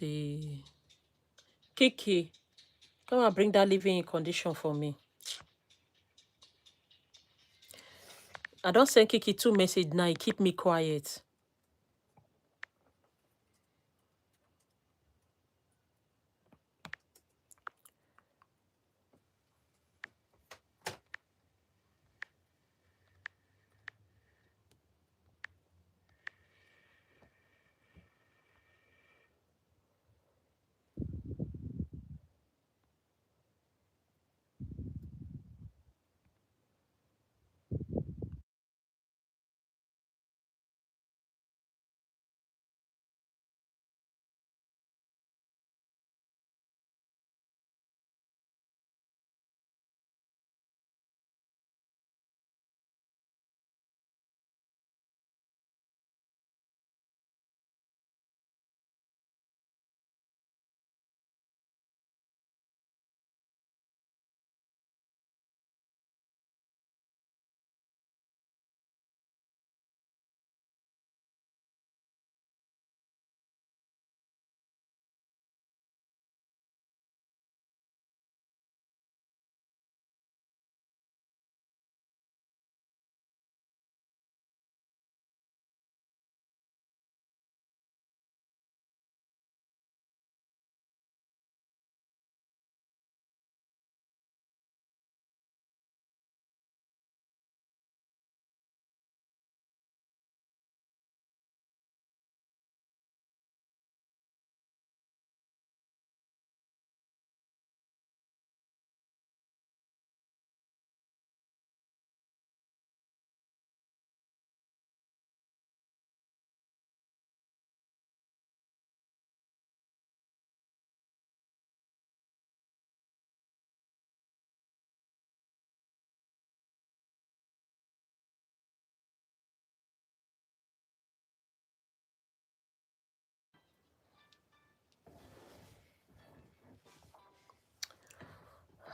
the Kiki. Come and bring that living in condition for me. I don't send Kiki 2 message now. Keep me quiet.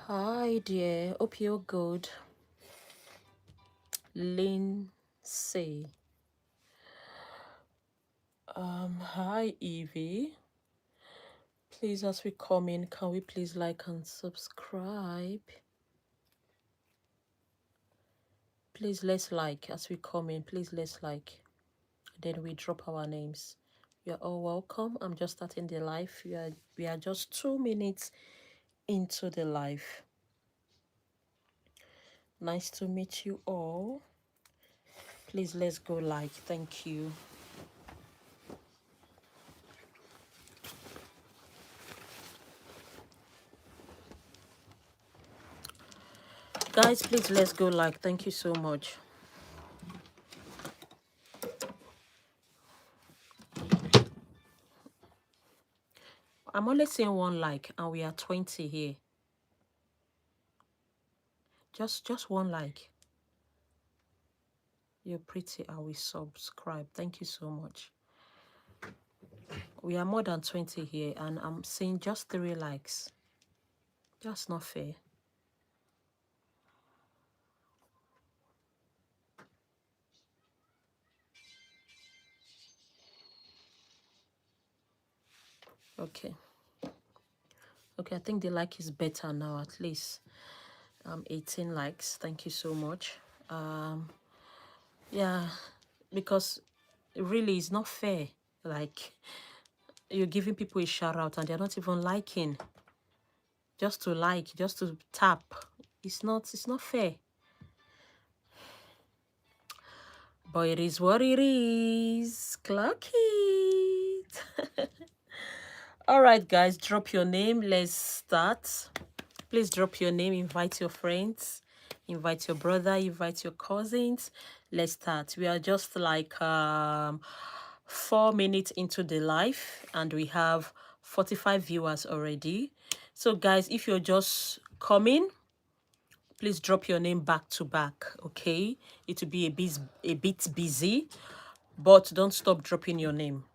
Hi, dear. Hope you're good. Lindsay. Hi, Evie. Please, as we come in, can we please like and subscribe? Please, let's like as we come in. Please, let's like. Then we drop our names. You're all welcome. I'm just starting the live. We are just 2 minutes into the live. Nice to meet you all. Please, let's go like. Thank you. Guys, please, let's go like. Thank you so much. I'm only seeing 1 like, and we are 20 here. Just 1 like. You're pretty. I will subscribe. Thank you so much. We are more than 20 here, and I'm seeing just 3 likes. That's not fair. Okay. Okay, I think the like is better now, at least. 18 likes. Thank you so much. Yeah, because really it's not fair. Like, you're giving people a shout out and they're not even liking. Just to like, just to tap. It's not fair. But it is what it is. Clock it. All right, guys, drop your name. Let's start. Please drop your name, invite your friends, invite your brother, invite your cousins. Let's start. We are just like 4 minutes into the live, and we have 45 viewers already. So guys, if you're just coming, please drop your name back to back, okay? It will be a bit busy, but don't stop dropping your name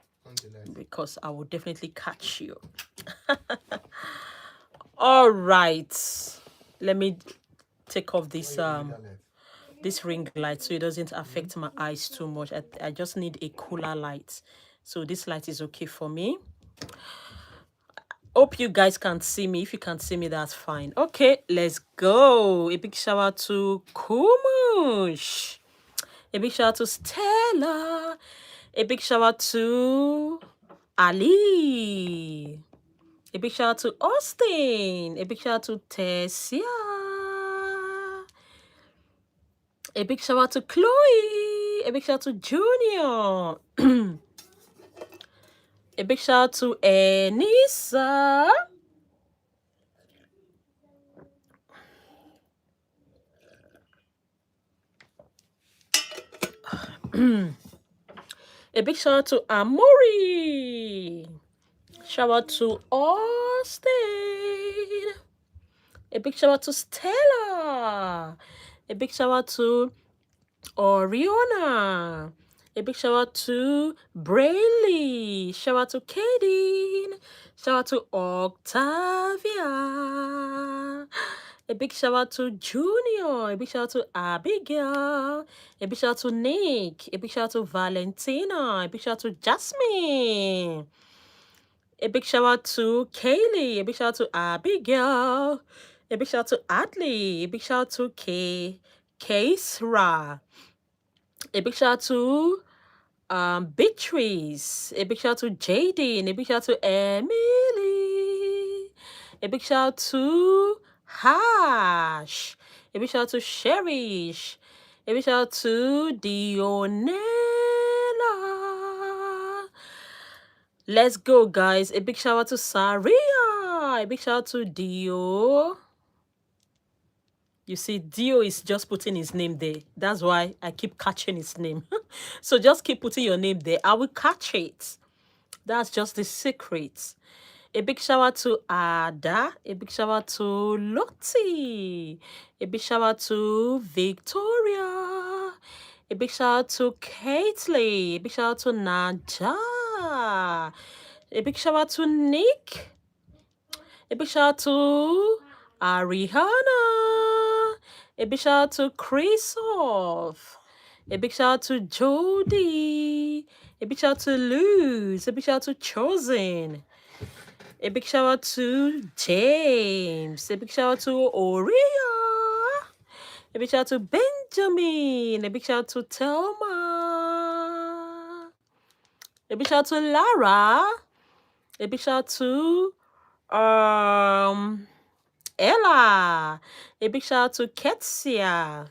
because I will definitely catch you. All right, let me take off this ring light so it doesn't affect my eyes too much. I just need a cooler light, so this light is okay for me. Hope you guys can see me. If you can't see me, that's fine. Okay, let's go. A big shout out to Kumush. A big shout out to Stella. A big shout out to Ali. A big shout out to Austin. A big shout out to Tessia. A big shout out to Chloe. A big shout out to Junior. A big shout out to Anissa. A big shout out to Amori. Shout out to Austin. A big shout out to Stella. A big shout out to Oriona. A big shout out to Brayley. Shout out to Katie. Shout out to Octavia. A big shout out to Junior. A big shout out to Abigail. A big shout out to Nick. A big shout out to Valentina. A big shout out to Jasmine. A big shout out to Kaylee. A big shout out to Abigail. A big shout out to Adley. A big shout out to Kesra. A big shout out to Beatrice. A big shout out to Jaden. A big shout out to Emily. A big shout out to Hash. A big shout out to Cherish. A big shout out to Dionella. Let's go, guys. A big shout out to Saria. A big shout out to Dio. You see, Dio is just putting his name there. That's why I keep catching his name. So just keep putting your name there. I will catch it. That's just the secret. A big shout out to Ada. A big shout out to Lottie. A big shout out to Victoria. A big shout out to Caitlin. A big shout out to Naja. A big shout out to Nick. A big shout out to Ariana. A big shout out to Christoph. A big shout out to Jody. A big shout out to Luz. A big shout out to Chosen. A big shout out to James. A big shout out to Oria. A big shout out to Benjamin. A big shout out to Thelma. A big shout out to Lara. A big shout out to Ella. A big shout out to Ketsia.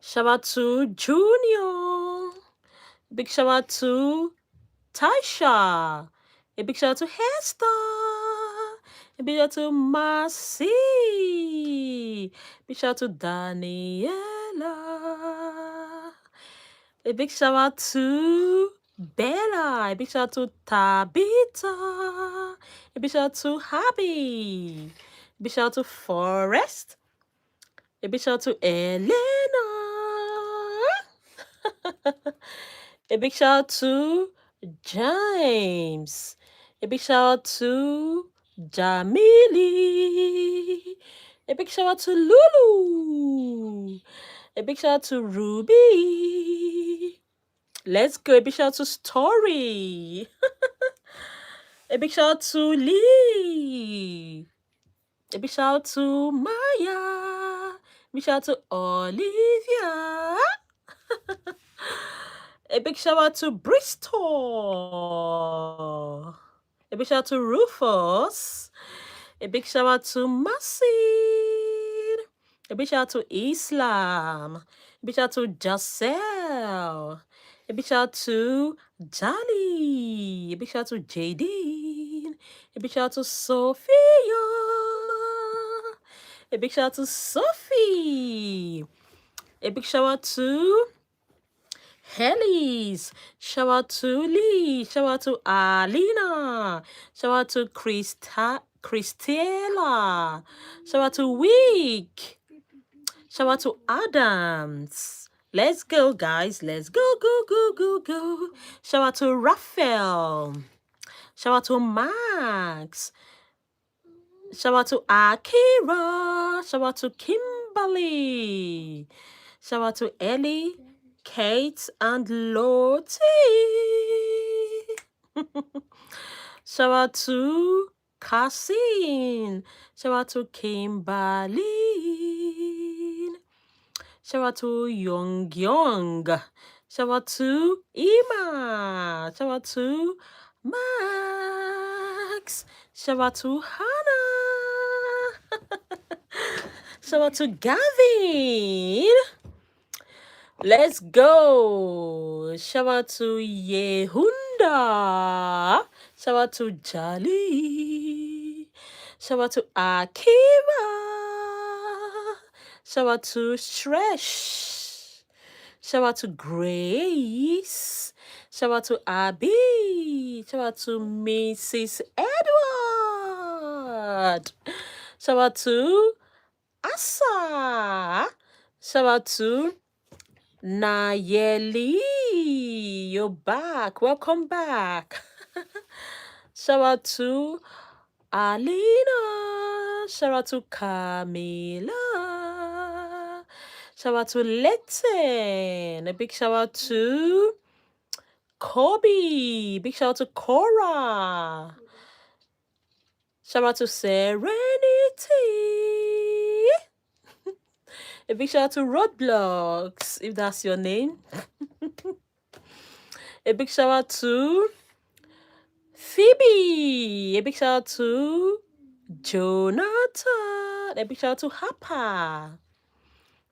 Shout out to Junior. A big shout out to Taisha. A big shout out to Hester. A big shout out to Marcy. A big shout out to Daniela. A big shout out to Bella. A big shout out to Tabitha. A big shout out to Happy. A big shout out to Forrest. A big shout out to Elena. A big shout out to James. A big shout out to Jamili. A big shout out to Lulu. A big shout out to Ruby. Let's go. A big shout out to Story. A big shout out to Lee. A big shout out to Maya. A big shout out to Olivia. A big shout out to Bristol. A big shout out to Rufus. A big shout out to Masid. A big shout out to Islam. A big shout out to Jacel. A big shout out to Jali. A big shout out to Jadine. A big shout out to Sophia. A big shout out to Sophie. A big shout out to Hellies. Shout out to Lee. Shout out to Alina. Shout out to Christella. Shout out to Wick. Shout out to Adams. Let's go, guys. Let's go, go, go, go, go. Shout out to Raphael. Shout out to Max. Shout out to Akira. Shout out to Kimberly. Shout out to Ellie, Kate, and Lottie. Shout out to Kasin. Shout out to Kimberly. Shout out to Young Young. Shout out to Ima. Shout out to Max. Shout out to Hannah. Shout out to Gavin. Let's go. Shout out to Yehunda. Shout out to Jali. Shout out to Akiva. Shout out to Shresh. Shout out to Grace. Shout out to Abby. Shout out to Mrs. Edward. Shout out to Asa. Shout out to Nayeli. You're back. Welcome back. Shout out to Alina. Shout out to Camila. Shout out to Letton. A big shout out to Kobe. Big shout out to Cora. Shout out to Serenity. A big shout out to Roadblocks, if that's your name. A big shout out to Phoebe. A big shout out to Jonathan. A big shout out to Hapa.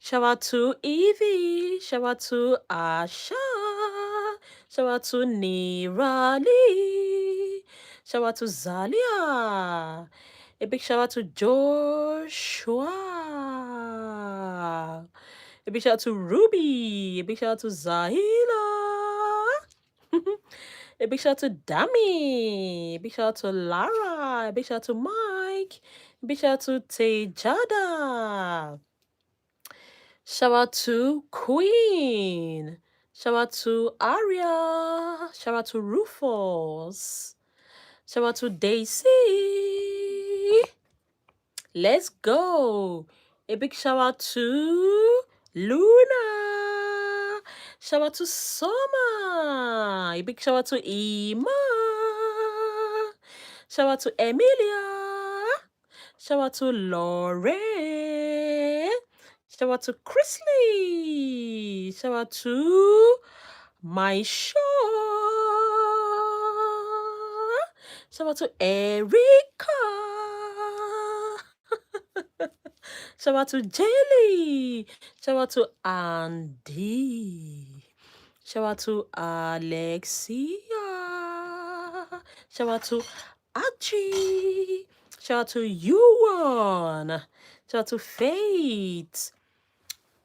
Shout out to Evie. Shout out to Asha. Shout out to Nirali. Shout out to Zalia. A big shout out to Joshua. A big shout out to Ruby. A big shout out to Zahila. A big shout out to Dami. A big shout out to Lara. A big shout out to Mike. A big shout out to Tejada. Shout out to Queen. Shout out to Aria. Shout out to Rufus. Shout out to Daisy. Let's go. A big shout out to Luna. Shout out to Soma. A big shout out to Ima. Shout out to Emilia. Shout out to Lauren. Shout out to Chrisley. Shout out to my show. Shout out to Erica. Shout out to Jelly. Shout out to Andy. Shout out to Alexia. Shout out to Archie. Shout out to Yuan. Shout out to Faith.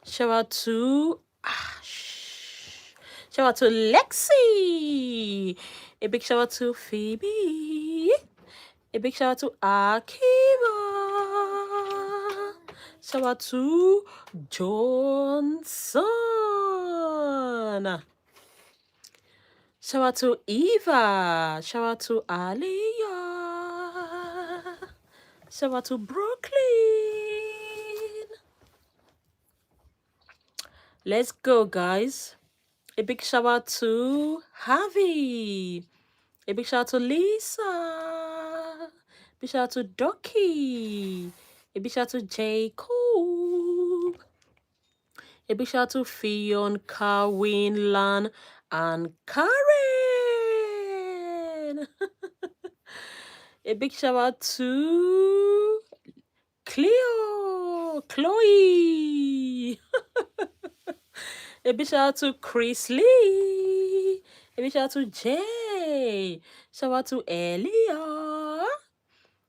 Shout out to Ash. Shout out to Lexi. A big shout out to Phoebe. A big shout out to Akiva. Shout out to Johnson. Shout out to Eva. Shout out to Aliyah. Shout out to Brooklyn. Let's go, guys. A big shout out to Javi. A big shout out to Lisa. A big shout out to Ducky. A big shout out to Jacob. A big shout out to Fion, Carwin, Lan, and Karen. A big shout out to Chloe. A big shout out to Chris Lee. A big shout out to Jay. Shout out to Elia.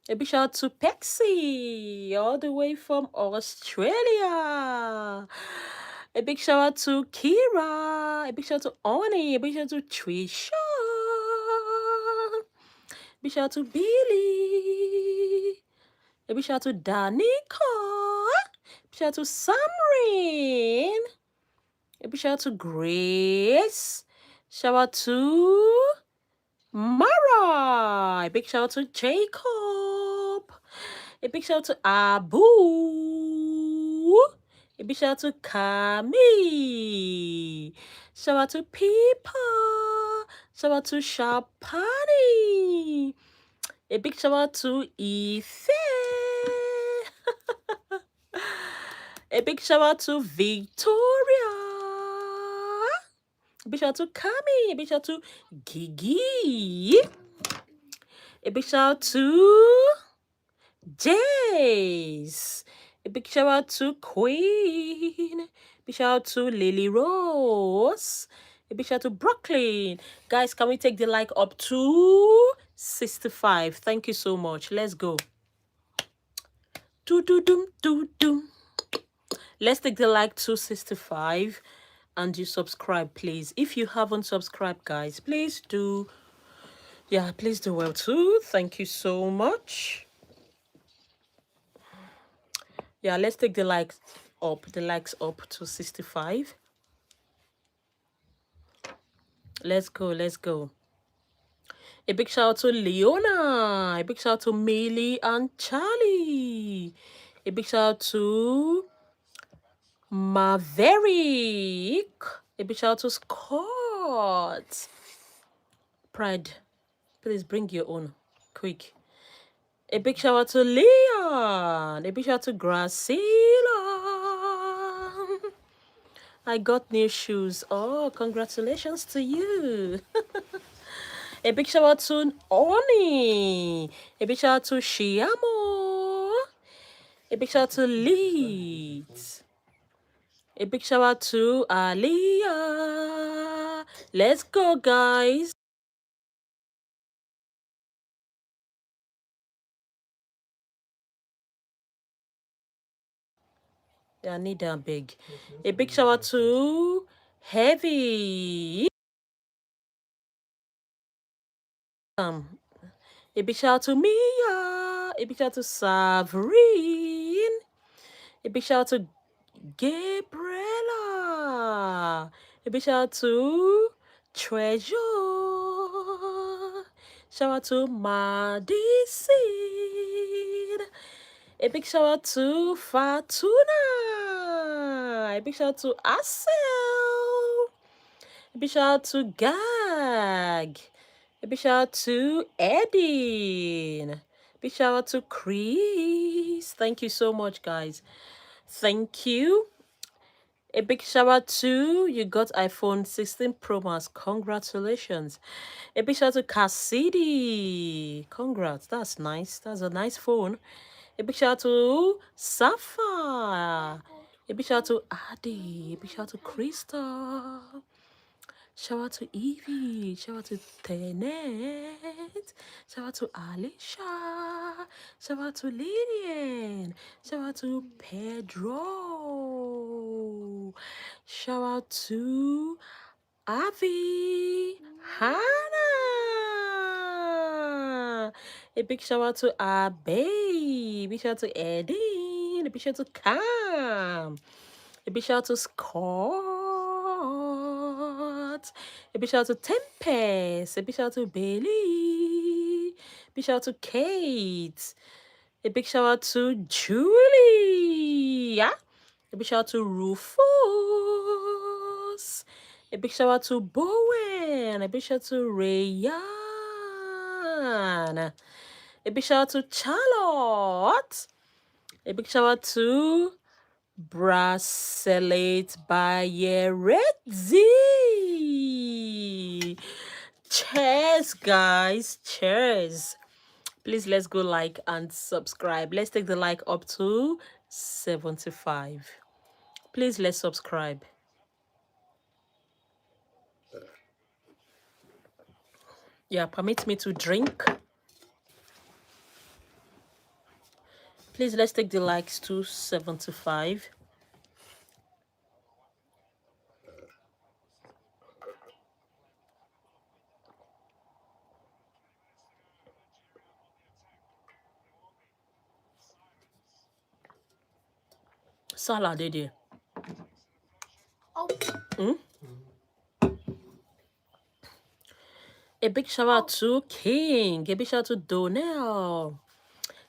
A big shout out to Pexi, all the way from Australia. A big shout out to Kira. A big shout out to Oni. A big shout out to Trisha. A big shout out to Billy. A big shout out to Danica. A big shout out to Samrin. A big shout out to Grace. Shout out to Mara. A big shout out to Jacob. A big shout out to Abu. A big shout out to Kami. Shout out to Peepa. Shout out to Shapani. A big shout out to Ife. A big shout out to Victoria. A big shout out to Kami. A big shout out to Gigi. A big shout out to Jace. A big shout out to Queen. A big shout out to Lily Rose. A big shout out to Brooklyn. Guys, can we take the like up to 65? Thank you so much. Let's go. Do. Let's take the like to 65 and you subscribe, please. If you haven't subscribed, guys, please do. Yeah, please do well too. Thank you so much. Yeah, let's take the likes up to 65. Let's go. A big shout out to Leona. A big shout out to Millie and Charlie. A big shout out to Maverick. A big shout out to Scott. Pride, please bring your own quick. A big shout out to Leon. A big shout out to Graciela. I got new shoes. Oh, congratulations to you. A big shout out to Oni. A big shout out to Shiamo. A big shout out to Leeds. A big shout out to Aliyah. Let's go, guys. I need that big. A big shout out to Heavy. A big shout out to Mia. A big shout out to Savrine. A big shout out to Gabriella. A big shout out to Treasure. Shout out to Madison. A big shout out to Fatuna. A big shout out to Asel. A big shout out to Gag. A big shout out to Edin. A big shout out to Chris. Thank you so much, guys. Thank you. A big shout out to you got iPhone 16 Pro Max. Congratulations. A big shout out to Cassidy. Congrats. That's nice. That's a nice phone. A big shout out to Safa. A big shout out to Adi. A big shout out to Krista. Shout out to Evie. Shout out to Tenet. Shout out to Alicia. Shout out to Lillian. Shout out to Pedro. Shout out to Avi. Hannah. A big shout out to Abe. A big shout out to Eddie. A big shout out to Cam. A big shout out to Scott. A big shout out to Tempest. A big shout out to Bailey. A big shout out to Kate. A big shout out to Julia. A big shout out to Rufus. A big shout out to Bowen. A big shout out to Rayan. A big shout out to Charlotte. A big shout out to Bracelet Bayerezi. Cheers, guys. Cheers. Please, let's go like and subscribe. Let's take the like up to 75. Please, let's subscribe. Yeah, permit me to drink. Please, let's take the likes to 75. Salah, did you? Oh. A big shout out to King. A big shout out to Donnell.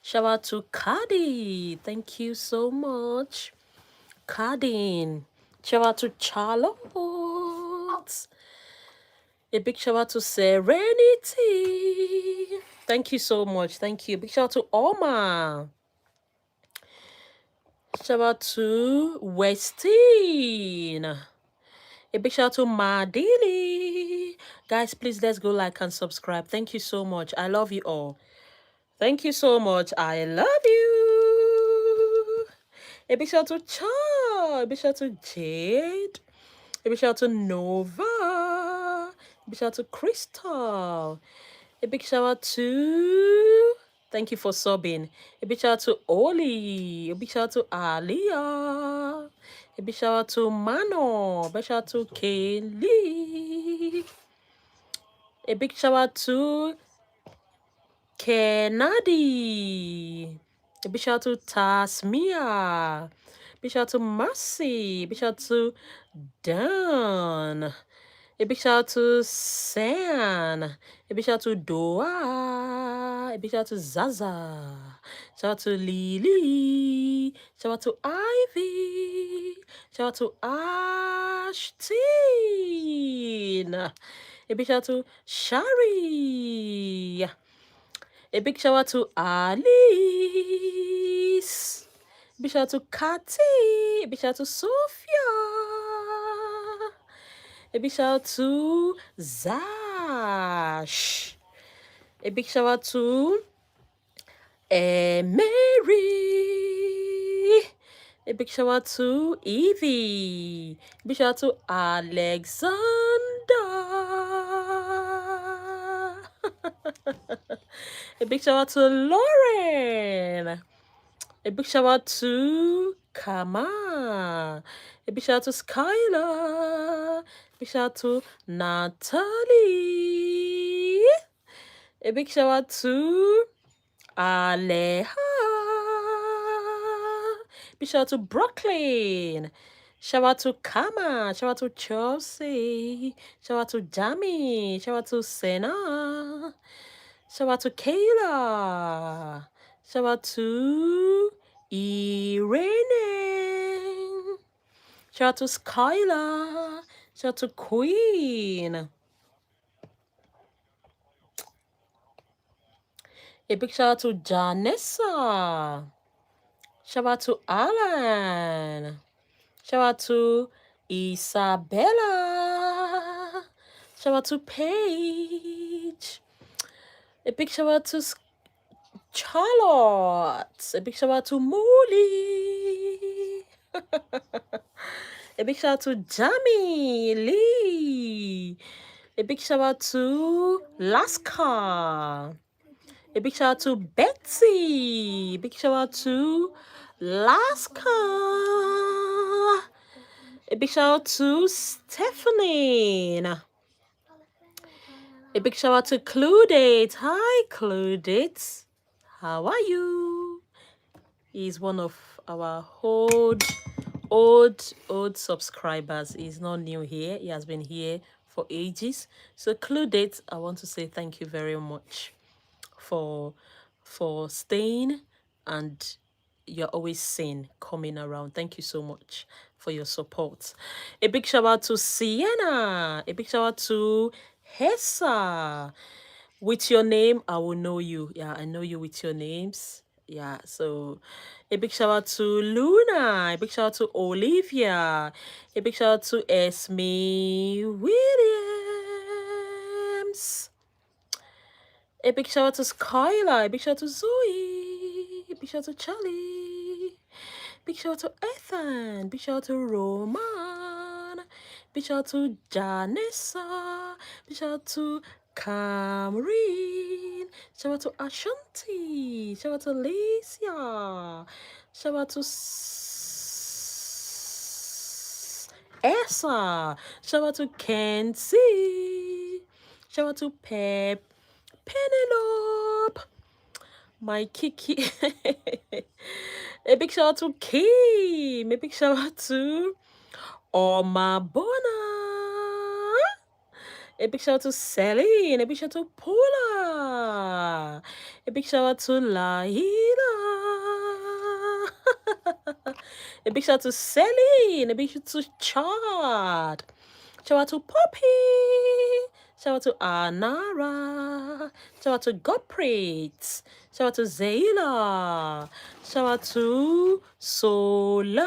Shout out to Cardi. Thank you so much. Cardin. Shout out to Charlotte. A big shout out to Serenity. Thank you so much. Thank you. Big shout out to Oma. Shout out to Westin. A big shout out to Madili. Guys, please let's go like and subscribe. Thank you so much. I love you all. Thank you so much. I love you. A big shout out to Cha. A big shout out to Jade. A big shout out to Nova. A big shout out to Crystal. A big shout out to... Thank you for subbing. A big shout out to Oli. A big shout out to Alia. A big shout out to Mano. A big shout out to Kaylee. A big shout out to Kennedy. A big shout out to Tasmia. Big shout out to Mercy. Big shout out to Dan. A big shout out to San. A big shout out to Doa. A big shout out to Zaza. Shout out to Lily. Shout out to Ivy. Shout out to Ashton. A big shout out to Shari. A big shout out to Alice. A big shout out to Kathy. A big shout out to Sophia. A big shout out to Zash. A big shout out to Mary. A big shout out to Evie. A big shout out to Alexander. A big shout out to Lauren. A big shout out to Kama. A big shout out to Skylar. A big shout out to Natalie. A big shout out to Aleha. Big shout out to Brooklyn. Shout out to Kama. Shout out to Chelsea. Shout out to Jamie. Shout out to Sena. Shout out to Kayla. Shout out to Irene. Shout out to Skylar. Shout out to Queen. A big shout out to Janessa. Shout out to Alan. Shout out to Isabella. Shout out to Paige. A big shout out to Charlotte. A big shout out to Molly. A big shout out to Jamie Lee. A big shout out to Laska. A big shout out to Betsy. A big shout out to Laska. A big shout out to Stephanie. A big shout out to Cluedate. Hi, Cluedate. How are you? He's one of our old subscribers. He's not new here. He has been here for ages. So Cluedate, I want to say thank you very much for staying, and you're always seen coming around. Thank you so much for your support. A big shout out to Sienna. A big shout out to Hessa. With your name, I will know you. Yeah, I know you with your names. Yeah, so a big shout out to Luna. A big shout out to Olivia. A big shout out to Esme Williams. A big shout out to Skylar. A big shout out to Zoe. A big shout out to Charlie. Big shout out to Ethan. Big shout out to Roman. Big shout out to Janessa. Big shout out to Cameron. Shout out to Ashanti. Shout out to Alicia. Shout out to Essa. Shout out to Kenzie. Shout out to Penelope. My Kiki. A big shout out to Kim. A big shout out to Oma Bona. A big shout out to Sally. And a big shout out to Paula. A big shout out to Laila. A big shout out to Sally. And a big shout out to Chad. Shout out to Poppy. Shout out to Anara. Shout out to Goprit. Shout out to Zayla. Shout out to Solange.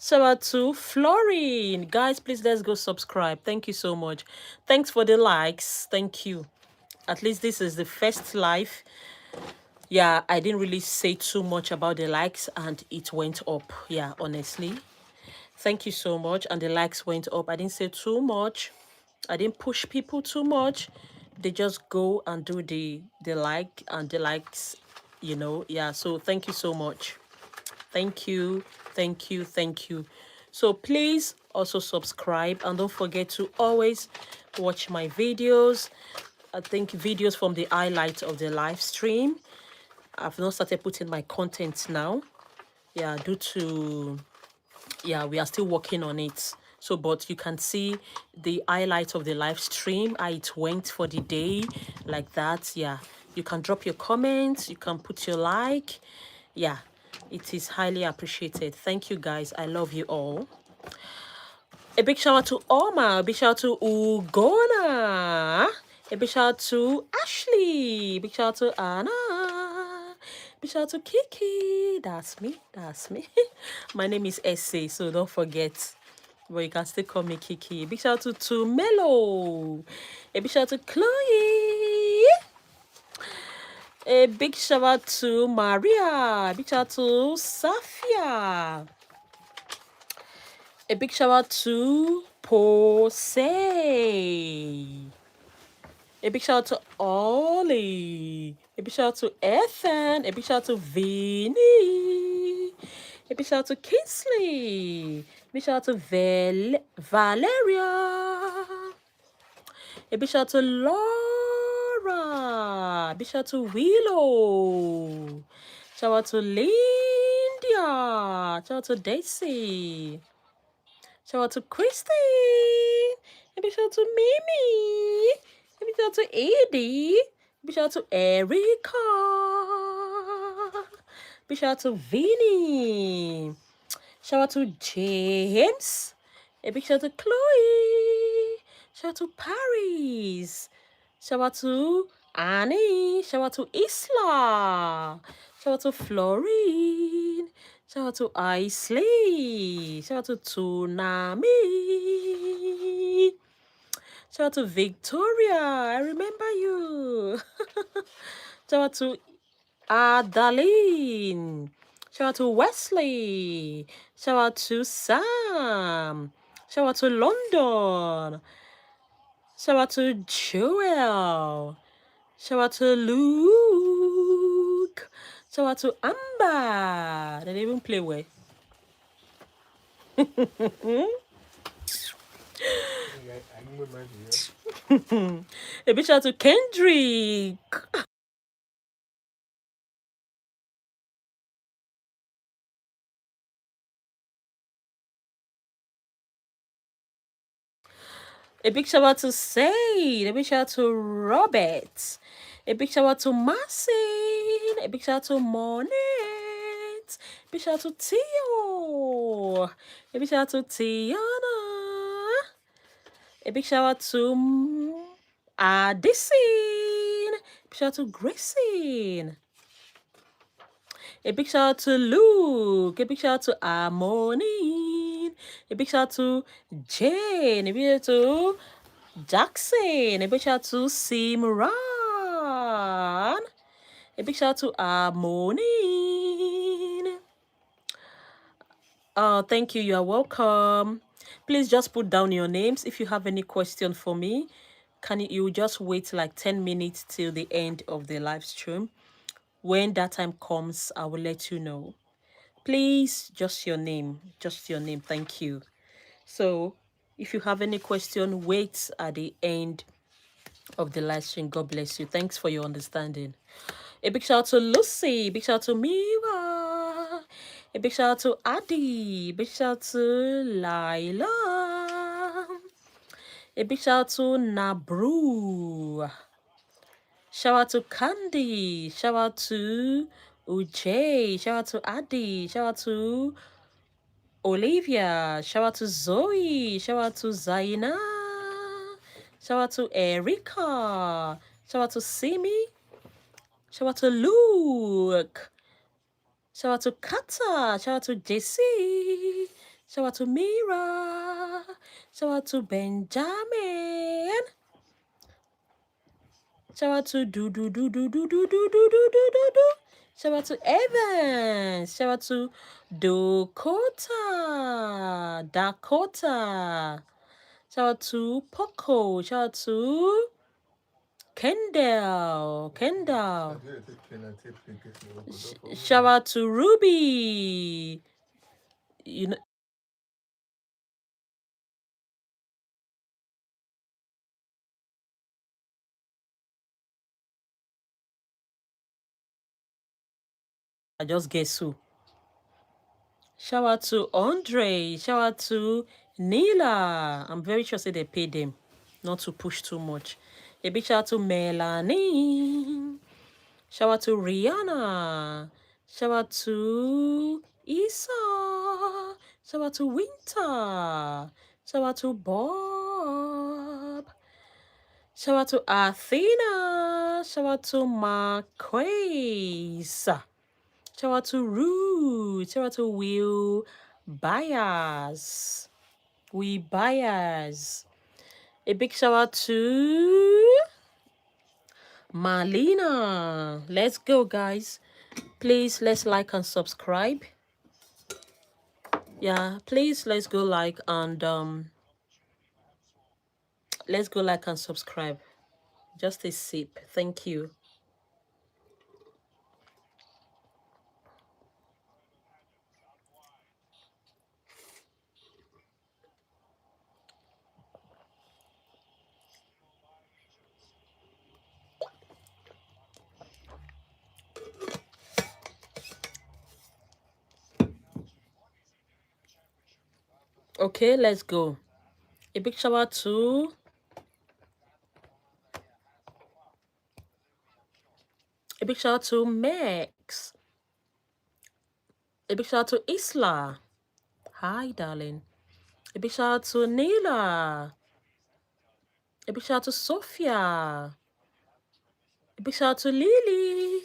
Shout out to Florine. Guys, please let's go subscribe. Thank you so much. Thanks for the likes. Thank you. At least this is the first live. Yeah, I didn't really say too much about the likes and it went up. Yeah, honestly. Thank you so much. And the likes went up. I didn't say too much. I didn't push people too much. They just go and do the like and the likes, you know. Yeah, so thank you so much. Thank you. Thank you. Thank you. So please also subscribe and don't forget to always watch my videos. I think videos from the highlight of the live stream. I've not started putting my content now. Yeah, due to we are still working on it. So but you can see the highlight of the live stream, how it went for the day, like that. Yeah, you can drop your comments, you can put your like. Yeah, it is highly appreciated. Thank you guys, I love you all. A big shout out to Oma, a big shout out to Ugona, a big shout out to Ashley, a big shout out to Anna, big shout out to Kiki. That's me, that's me. My name is Essay, so don't forget. But you can still call me Kiki. A big shout out to Melo, a big shout out to Chloe, a big shout out to Maria, a big shout out to Safia. A big shout out to Pose. A big shout out to Ollie. A big shout out to Ethan. A big shout out to Vinny. A big shout out to Kingsley. A big shout out to Valeria. A big shout out to Laura. A big shout out to Willow. Shout out to Lindia. Shout out to Daisy. Shout out to Christine. And big shout out to Mimi. And big shout out to Edie. Big shout out to Erica. Big shout out to Vinny. Shout out to James. A big shout out to Chloe. Shout out to Paris. Shout out to Annie. Shout out to Isla. Shout out to Florine. Shout out to Isley. Shout out to Tsunami. Shout out to Victoria. I remember you. Shout out to Adaline. Shout out to Wesley. Shout out to Sam. Shout out to London. Shout out to Joel. Shout out to Luke. Shout out to Amber. They didn't even play well. A big shout out to Kendrick. A big shout out to Sade. A big shout out to Robert. A big shout out to Marcin. A big shout out to Monet. A big shout out to Tio. A big shout out to Tiana. A big shout out to Addison. A big shout out to Grayson. A big shout out to Luke. A big shout out to Harmony. A big shout out to Jane. A big shout out to Jackson. A big shout out to Simran. A big shout out to Harmony. Oh, thank you. You are welcome. Please just put down your names. If you have any question for me, you just wait like 10 minutes till the end of the live stream. When that time comes, I will let you know. Please, just your name. Just your name. Thank you. So, if you have any question, wait at the end of the live stream. God bless you. Thanks for your understanding. A big shout out to Lucy. Big shout out to Mira. A big shout out to Adi. Big shout out to Lila. A big shout out to Nabru. Shout out to Candy. Shout out to Uche. Shout out to Adi. Shout out to Olivia. Shout out to Zoe. Shout out to Zaina. Shout out to Erica. Shout out to Simi. Shout out to Luke. Shout out to Kata. Shout out to JC. Shout out to Mira. Shout out to Benjamin. Shout out to do. Shout out to Evans. Shout out to Dakota. Shout out to Poco. Shout out to Kendall. Shout out to Ruby. You know, I just guess who. Shout out to Andre. Shout out to Nila. I'm very sure say they paid them not to push too much. A big shout out to Melanie. Shout out to Rihanna. Shout out to Isa. Shout out to Winter. Shout out to Bob. Shout out to Athena. Shout out to Marquez. Shout out to Ruth. Shout out to Will Byers. We Byers. A big shout out to Marlena. Let's go, guys. Please, let's like and subscribe. Yeah, please, let's go like and let's go like and subscribe. Just a sip. Thank you. Okay, let's go. A big shout out to Max. A big shout out to Isla. Hi, darling. A big shout out to Neela. A big shout out to Sophia. A big shout out to Lily.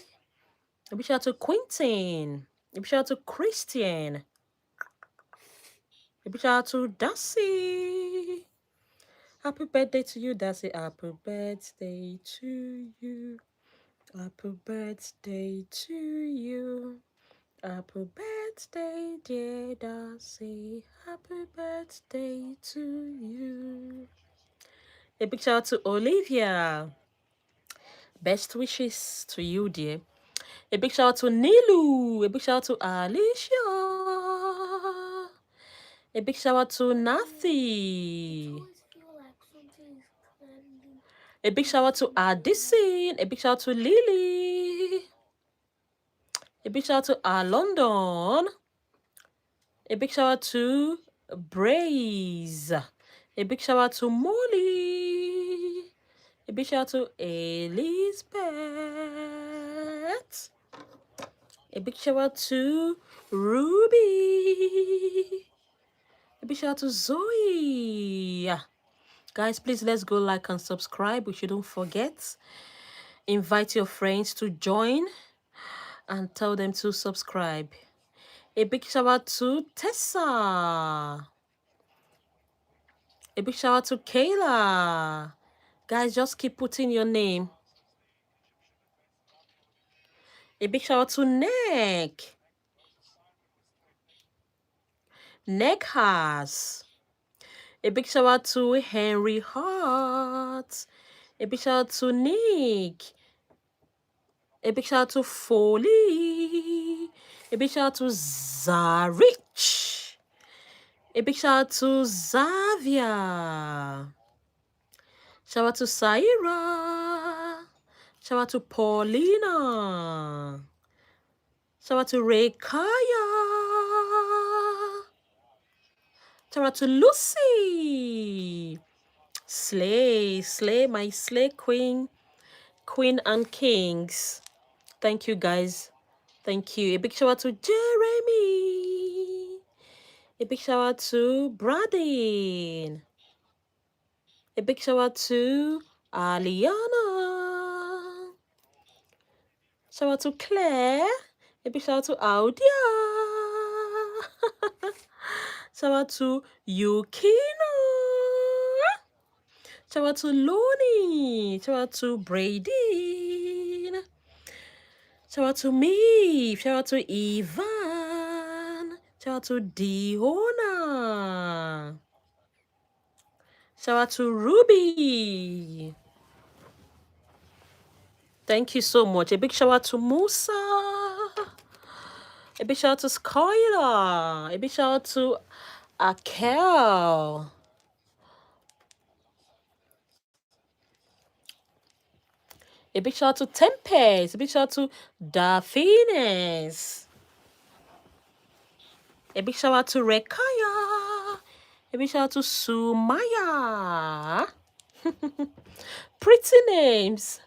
A big shout out to Quentin. A big shout out to Christian. A big shout out to Darcy. Happy birthday to you, Darcy. Happy birthday to you. Happy birthday to you. Happy birthday, dear Darcy. Happy birthday to you. A big shout out to Olivia. Best wishes to you, dear. A big shout out to Nilu. A big shout out to Alicia. A big shout out to Nathi. A big shout out to Addison. A big shout out to Lily. A big shout out to London. A big shout out to Braze. A big shout out to Molly. A big shout out to Elizabeth. A big shout out to Ruby. A big shout out to Zoe. Guys, please let's go like and subscribe, which you don't forget. Invite your friends to join and tell them to subscribe. A big shout out to Tessa. A big shout out to Kayla. Guys, just keep putting your name. A big shout out to Nick. Nick has. A big shout out to Henry Hart. A big shout out to Nick. A big shout out to Foley. A big shout out to Zarich. A big shout out to Xavier. Shout out to Saira. Shout out to Paulina. Shout out to Rekaya. Shout out to Lucy. Slay, my slay queen and kings. Thank you, guys. Thank you. A big shout out to Jeremy. A big shout out to Bradin. A big shout out to Aliana. Shout out to Claire. A big shout out to Audia. Shout out to Yukino. Shout out to Looney. Shout out to Brady. Shout out to me. Shout out to Ivan. Shout out to Diona. Shout out to Ruby. Thank you so much. A big shout out to Musa. A big shout out to Skylar. A big shout out to Akel. A big shout out to Tempest. A big shout out to Daphines. A big shout out to Rekaya. A big shout out to Sumaya. Pretty names.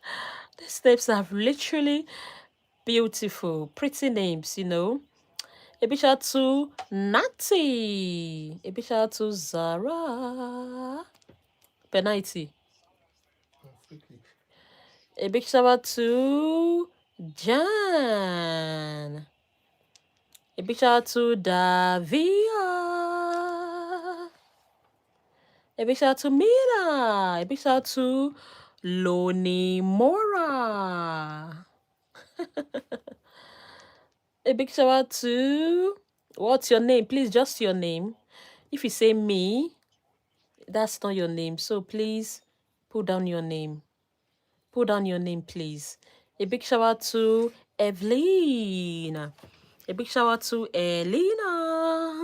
These names are literally beautiful. Pretty names, you know. A big shout out to Natty. A big shout out to Zara. Penalty. A big shout out to Jan. A big shout out to Davia. A big shout out to Mila. A big shout out to Loni Mora. A big shout out to... What's your name? Please, just your name. If you say me, that's not your name. So please, put down your name. Put down your name, please. A big shout out to Evelyn. A big shout out to Elena.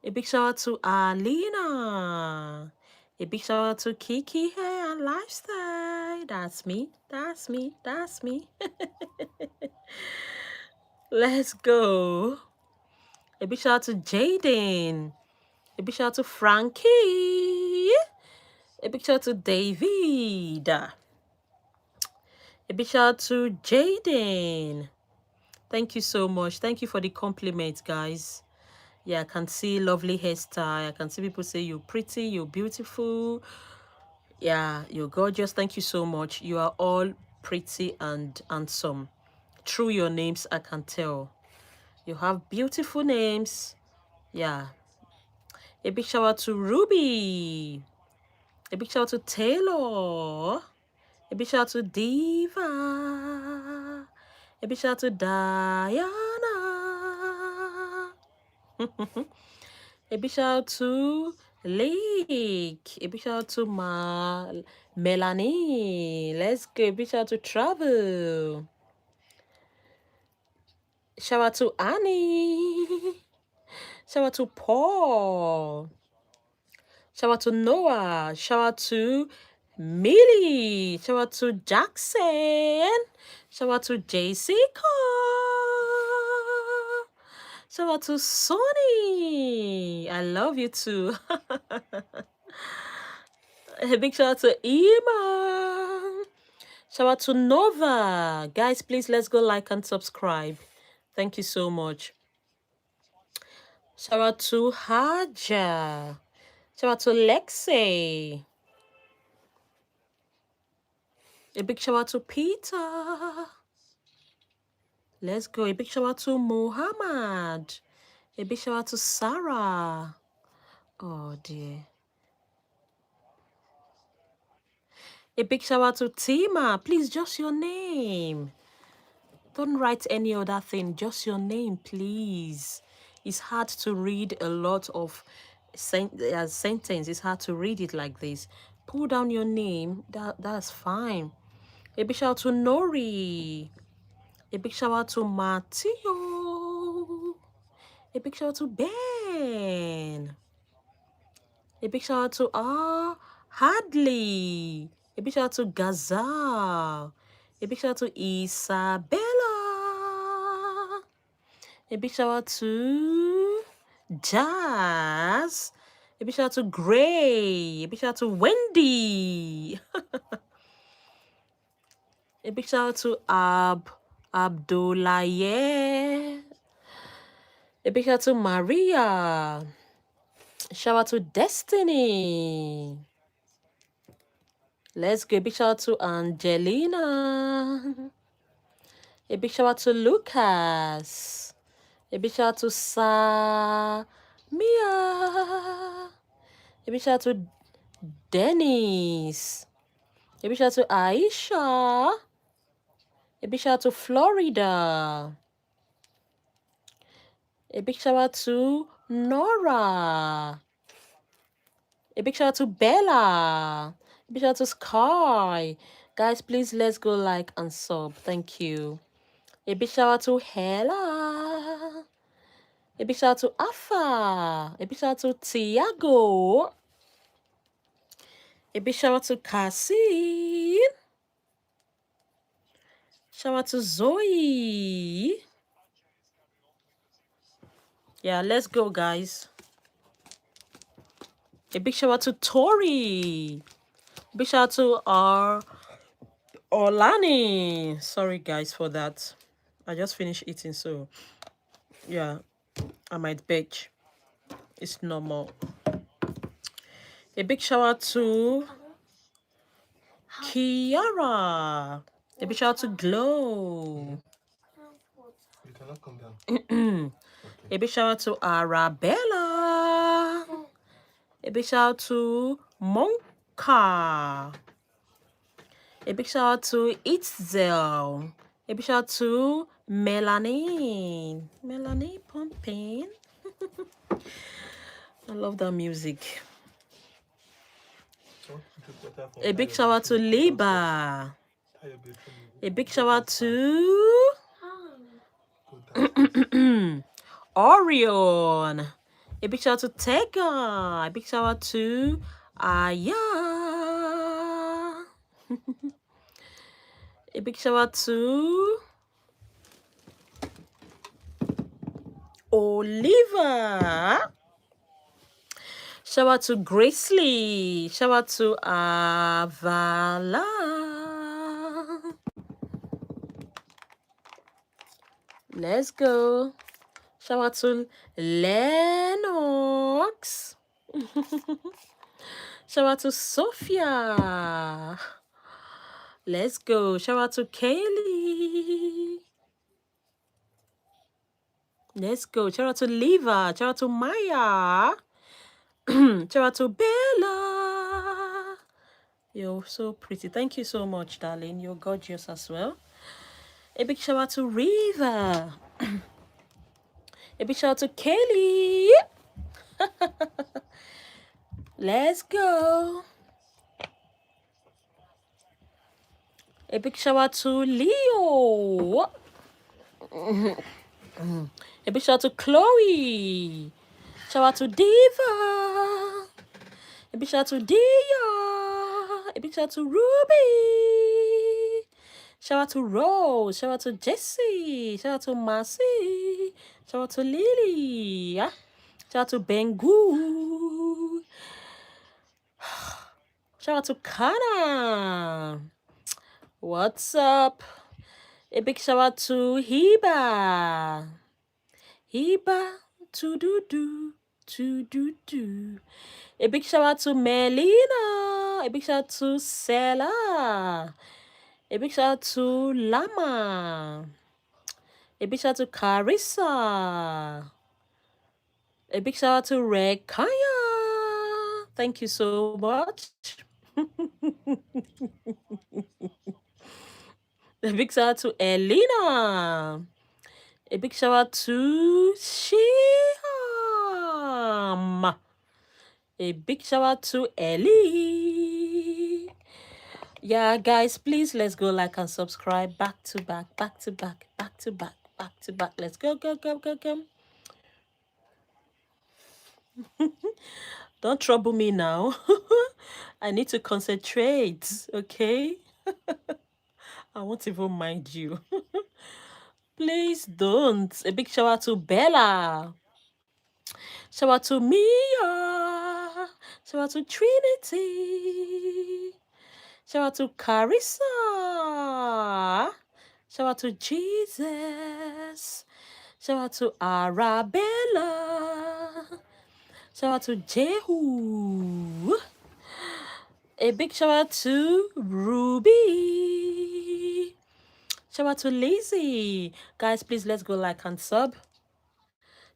A big shout out to Alina. A big shout out to Kiki Hair and Lifestyle. That's me. That's me. That's me. Let's go. A big shout out to Jaden. A big shout out to Frankie. A big shout out to David. A big shout out to Jaden. Thank you so much. Thank you for the compliment, guys. Yeah, I can see lovely hairstyle. I can see people say you're pretty, you're beautiful. Yeah, you're gorgeous. Thank you so much. You are all pretty and handsome. Through your names, I can tell. You have beautiful names. Yeah. A big shout out to Ruby. A big shout out to Taylor. A big shout out to Diva. A big shout out to Diana. A big shout out to Lake. A big shout out to Melanie. Let's go. A big shout out to Travel. Shout out to Annie. Shout out to Paul. Shout out to Noah. Shout out to Millie. Shout out to Jackson. Shout out to Jessica. Shout out to Sonny. I love you too. A big shout out to Ima. Shout out to Nova. Guys, please let's go like and subscribe. Thank you so much. Shout out to Haja. Shout out to Lexi. A big shout out to Peter. Let's go. A big shout out to Muhammad. A big shout out to Sarah. Oh dear. A big shout out to Tima. Please, just your name. Don't write any other thing. Just your name, please. It's hard to read a lot of sentence. It's hard to read it like this. Pull down your name. That's fine. A big shout out to Nori. A big shout out to Matteo. A big shout out to Ben. A big shout out to Hadley. A big shout out to Gazal. A big shout out to Isabella. A big shout out to Jazz. A big shout out to Gray. A big shout out to Wendy. A big shout out to Abdullah. A big shout out to Maria. Shout out to Destiny. Let's go. A big shout out to Angelina. A big shout out to Lucas. A big shout out to Mia. A big shout out to Dennis. A big shout out to Aisha. A big shout out to Florida. A big shout out to Nora. A big shout out to Bella. A big shout out to Sky. Guys, please let's go like and sub. Thank you. A big shout out to Hella. A big shout out to Afa. A big shout out to Tiago. A big shout out to Cassie. Shout out to Zoe. Yeah, let's go, guys. A big shout out to Tori. Big shout out to our Orlani. Sorry, guys, for that. I just finished eating, so yeah, I might bitch. It's normal. A big shout out to Kiara. A big shout out to Glow. You cannot come down. A big shout out to Arabella. A big shout out to Monka. A big shout out to Itzel. A big shout out to Melanie. Melanie pumping. I love that music. A big shout out to Liba. A big shout out to Orion. A big shout out to Tega. A big shout out to Aya. A big shout out to Oliver. Shout out to Gracely. Shout out to Avala. Let's go. Shout out to Lennox. Shout out to Sophia. Let's go. Shout out to Kaylee. Let's go. Shout out to Liva. Shout out to Maya. Shout out to Bella. You're so pretty. Thank you so much, darling. You're gorgeous as well. A big shout out to Riva. A big shout out to Kelly. Let's go. A big shout out to Leo. A big shout out to Chloe. Shout out to Diva. A big shout out to Dia. A big shout out to Ruby. Shout out to Rose. Shout out to Jessie. Shout out to Marcy. Shout out to Lily. Shout out to Bengu. Shout out to Kana. What's up? A big shout out to Hiba. Hiba to do. A big shout out to Melina. A big shout out to Sela. A big shout out to Lama. A big shout out to Carissa. A big shout out to Rekaya. Thank you so much. A big shout out to Elena. A big shout out to Shiham. A big shout out to Ellie. Yeah, guys, please let's go like and subscribe. Back to back, back to back, back to back, back to back. Let's go. Don't trouble me now. I need to concentrate, okay? I won't even mind you. Please don't. A big shout out to Bella. Shout out to Mia. Shout out to Trinity. Shout out to Carissa. Shout out to Jesus. Shout out to Arabella. Shout out to Jehu. A big shout out to Ruby. Shout out to Lizzie. Guys, please let's go like and sub.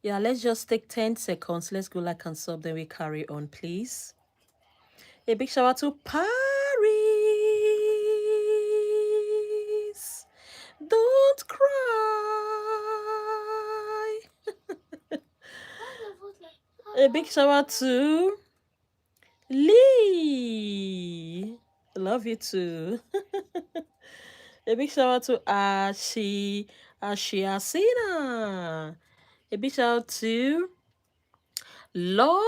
Yeah, let's just take 10 seconds. Let's go like and sub, then we carry on, please. A big shout out to Paris. Don't cry. A big shout out to Lee. Love you too. A big shout out to Ashiasina. A big shout out to London.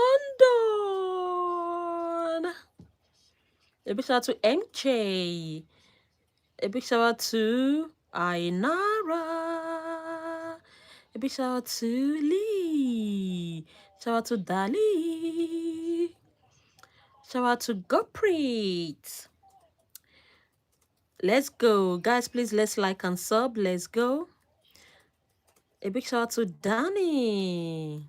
A big shout out to MJ. A big shout out to Ainara. A big shout out to Lee. Shout out to Dali. Shout out to Goprit. Let's go. Guys, please let's like and sub. Let's go. A big shout out to Danny.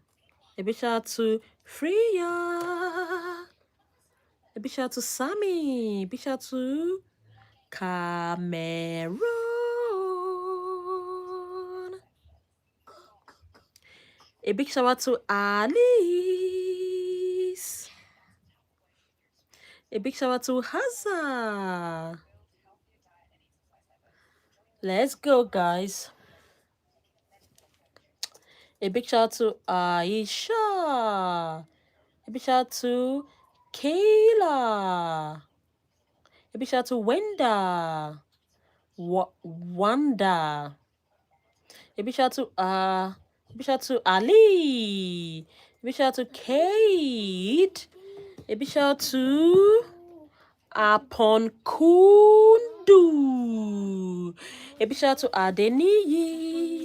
A big shout out to Freya. A big shout out to Sammy. A big shout out to Cameron. A big shout out to Alice. A big shout out to Hazza. Let's go, guys. A big shout out to Aisha. A big shout out to Kayla. A big shout out to Wenda. Wanda. A big shout out to Ali. A big shout out to Kate. A big shout out to Aponkundu. A big shout out to Adeniyi.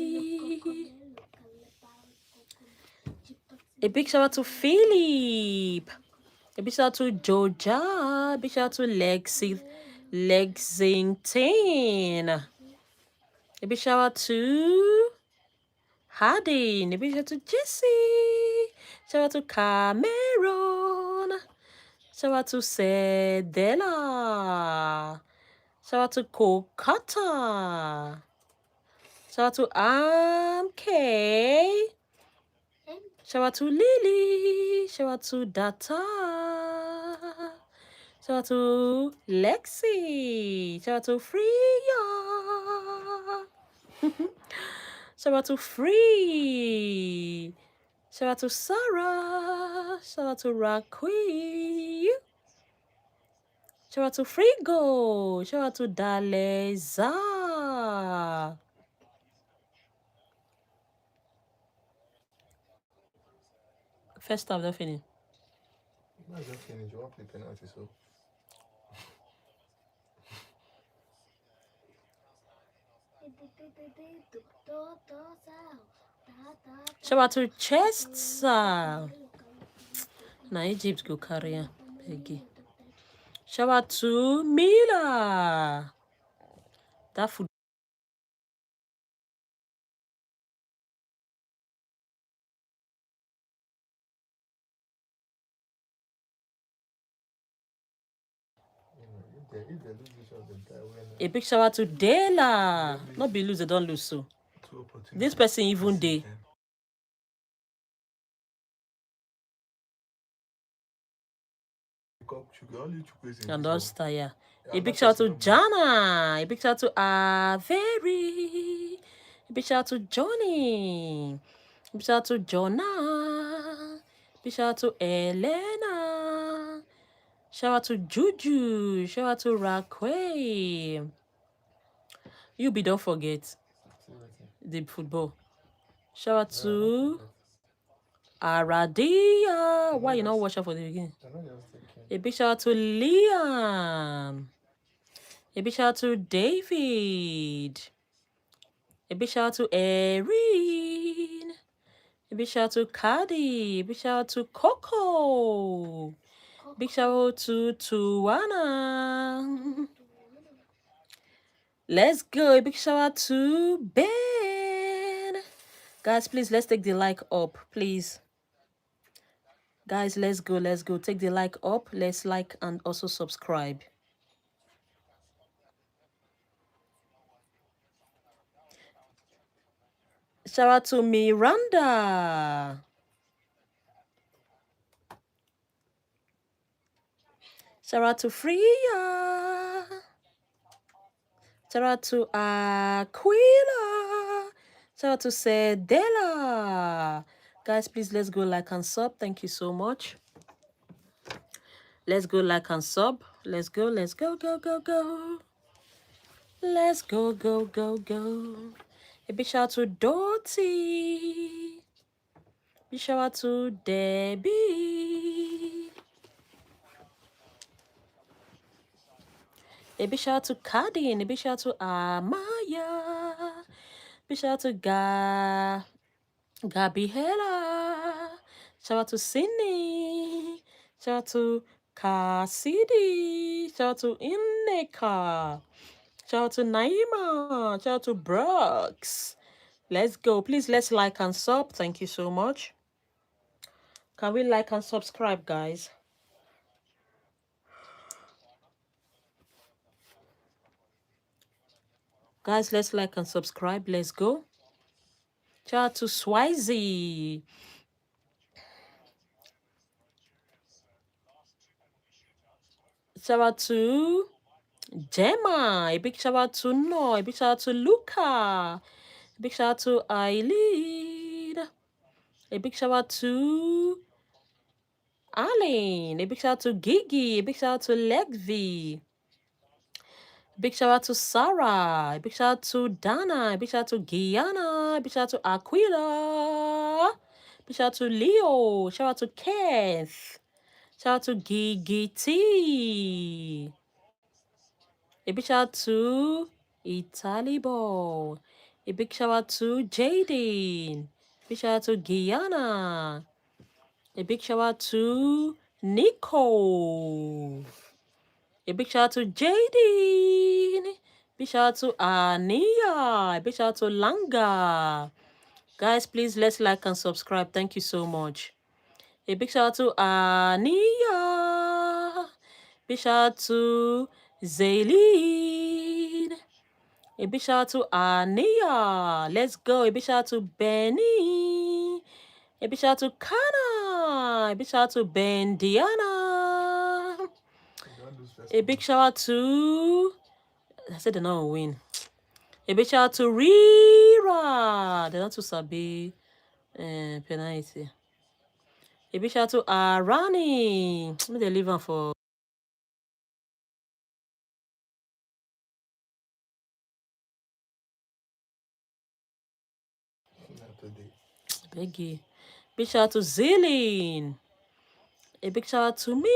A big shout out to Philip. A big shout out to Georgia. A big shout out to Lexington. A big shout out to Hardin. A big shout out to Jesse. Shout out to Cameron. Shout out to Sedela. Shout out to Kokata. Shout out to MK. Shout out to Lily. Shout out to Data. Shout out to Lexi. Shout out to Freya. Shout out to Free. Shout out to Sarah. Shout out to Rakui. Shout out to Frigo. Shout out to Daleza. First half, don't finish. No, just finish. You want to play penalty, so. Shout out to Chester. Now Egypt go carry am. Peggy. Shout out to Mila. That food. If they lose this one, they die. A big shout out to Dela. Not be lose, they don't lose so. This person even day. And all star, yeah. A big shout out to Jana. A big shout out to Avery. A big shout out to Johnny. A big shout out to Jonah. A big shout out to Elena. Shout out to Juju. Shout out to Raquel. You be don't forget the football. Shout out to Aradia. Why you not watch out for the beginning? A big shout out to Liam. A big shout out to David. A big shout out to Erin. A big shout out to Cardi. A big shout out to Coco. Big shout out to Tuana. Let's go. A big shout out to Ben. Guys, please, let's take the like up, please. Guys, let's go, let's go. Take the like up. Let's like and also subscribe. Shout out to Miranda. Shout out to Freya. Shout out to Aquila. Shout out to Sedela. Guys, please, let's go like and sub. Thank you so much. Let's go like and sub. Let's go, go, go, go. Let's go, go, go, go. A big shout out to Dottie. Big shout out to Debbie. A big shout out to Kadin. A big shout out to Amaya. Big shout out to Gabriela. Shout out to Sydney. Shout out to Cassidy. Shout out to Ineka. Shout out to Naima. Shout out to Brooks. Let's go. Please, let's like and sub. Thank you so much. Can we like and subscribe, guys? Guys, let's like and subscribe. Let's go. Shout out to Swazi. Shout out to Gemma. A big shout out to No. A big shout out to Luca. A big shout out to Eileen. A big shout out to Aline. A big shout out to Gigi. A big shout out to Legvi. Big shout out to Sarah. Big shout out to Dana. Big shout out to Guyana. Big shout out to Aquila. Big shout out to Leo. Shout out to Keith. Shout out to Gigi T. A big shout out to Italibo. A big shout out to Jaden. Big shout out to Guyana. A big shout out to Nico. A big shout out to Jaden. Big shout out to Ania. A big shout out to Langa. Guys, please let's like and subscribe. Thank you so much. A big shout out to Ania. Big shout out to Zaylene. A big shout out to Ania. Let's go. A big shout out to Benny. A big shout out to Kana. A big shout out to Bendiana. A big shout out to... I said they're not going to win. A big shout out to Rira. They're not to Sabi penalty. A big shout out to Arani. Maybe they leave them for... Not today. Beggy. Big shout out to Zillion. A big shout out to me.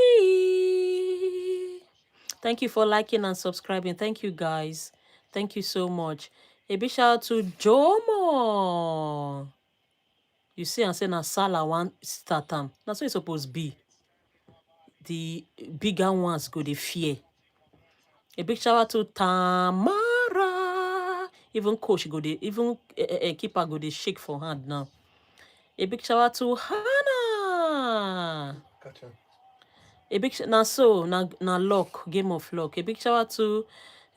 Thank you for liking and subscribing. Thank you, guys. Thank you so much. A big shout out to Jomo. You see, I say na Salah one start time. That's what it's supposed to be. The bigger ones go the fear. A big shout out to Tamara. Even coach go the even keeper go the shake for hand now. A big shout out to Hannah. Catch him. A big na luck, game of luck. A big shout out to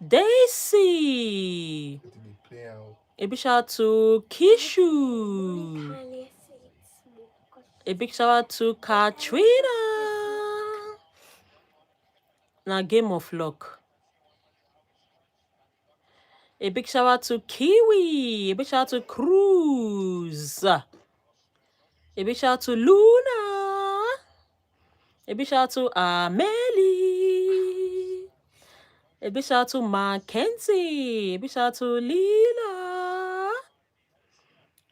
Daisy. Good to be playing out. A big shout out to Kishu. A big shout out to Katrina. Now game of luck. A big shout out to Kiwi. A big shout out to Cruz. A big shout out to Luna. A big shout out to Amelie. A big shout out to Mackenzie. A big shout out to Lila.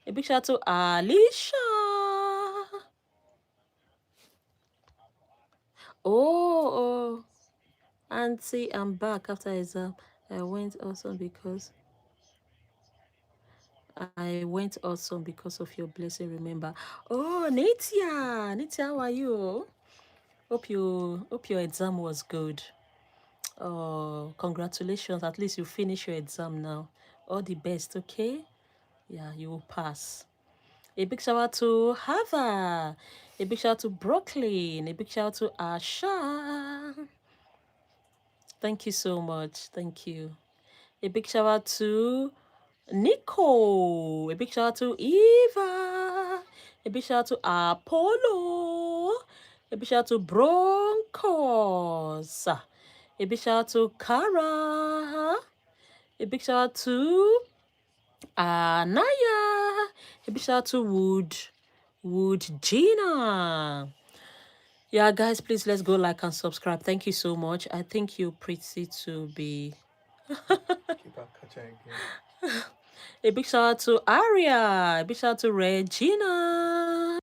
A big shout out to Alicia. Oh, Auntie, I'm back after exam. I went awesome because of your blessing. Remember. Oh, Nitya, how are you? Hope your exam was good. Oh, congratulations. At least you finish your exam now. All the best, okay? Yeah, you will pass. A big shout out to Heather. A big shout out to Brooklyn. A big shout out to Asha. Thank you so much. Thank you. A big shout out to Nico. A big shout out to Eva. A big shout out to Apollo. A big shout out to Broncos. A big shout out to Kara. A big shout out to Naya. A big shout out to Wood Gina. Yeah, guys, please let's go like and subscribe. Thank you so much. I think you're pretty to be. Keep our catcher again. A big shout out to Aria. A big shout out to Regina.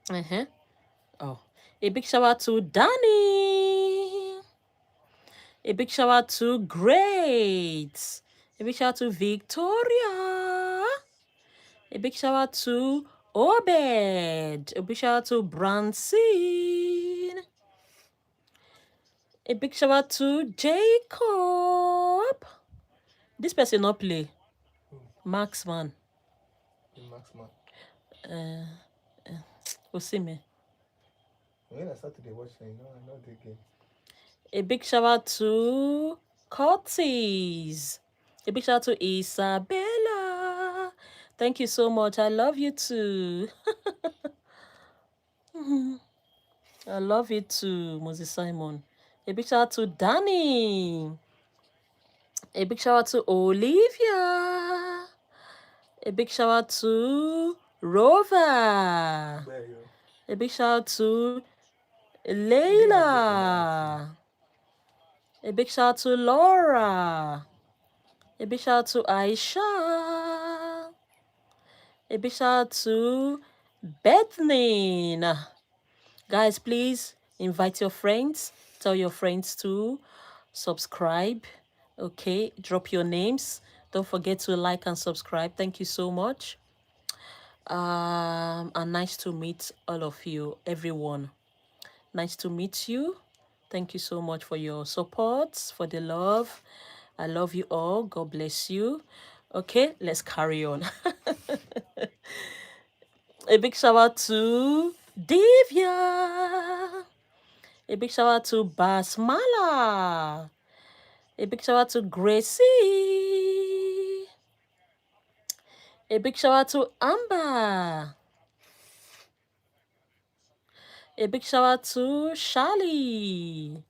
Uh-huh. Oh. A big shout out to Danny. A big shout out to Great. A big shout out to Victoria. A big shout out to Obed. A big shout out to Branson. A big shout out to Jacob. This person not play. Who? Maxman. The Maxman. Osime. When I started the watching, I know the game. A big shout out to Curtis. A big shout out to Isabella. Thank you so much. I love you too. I love you too, Moses Simon. A big shout out to Danny. A big shout out to Olivia. A big shout out to Rover. Where you? A big shout out to Did I go Layla. A big shout out to Laura. A big shout out to Aisha. A big shout out to Bethany. Guys, please invite your friends. Tell your friends to subscribe. Okay, drop your names. Don't forget to like and subscribe. Thank you so much. And nice to meet all of you, everyone. Nice to meet you. Thank you so much for your support, for the love. I love you all. God bless you. Okay, let's carry on. A big shout out to Divya. A big shout out to Basmala. A big shout out to Gracie. A big shout out to Amber. A big shout out to Shali.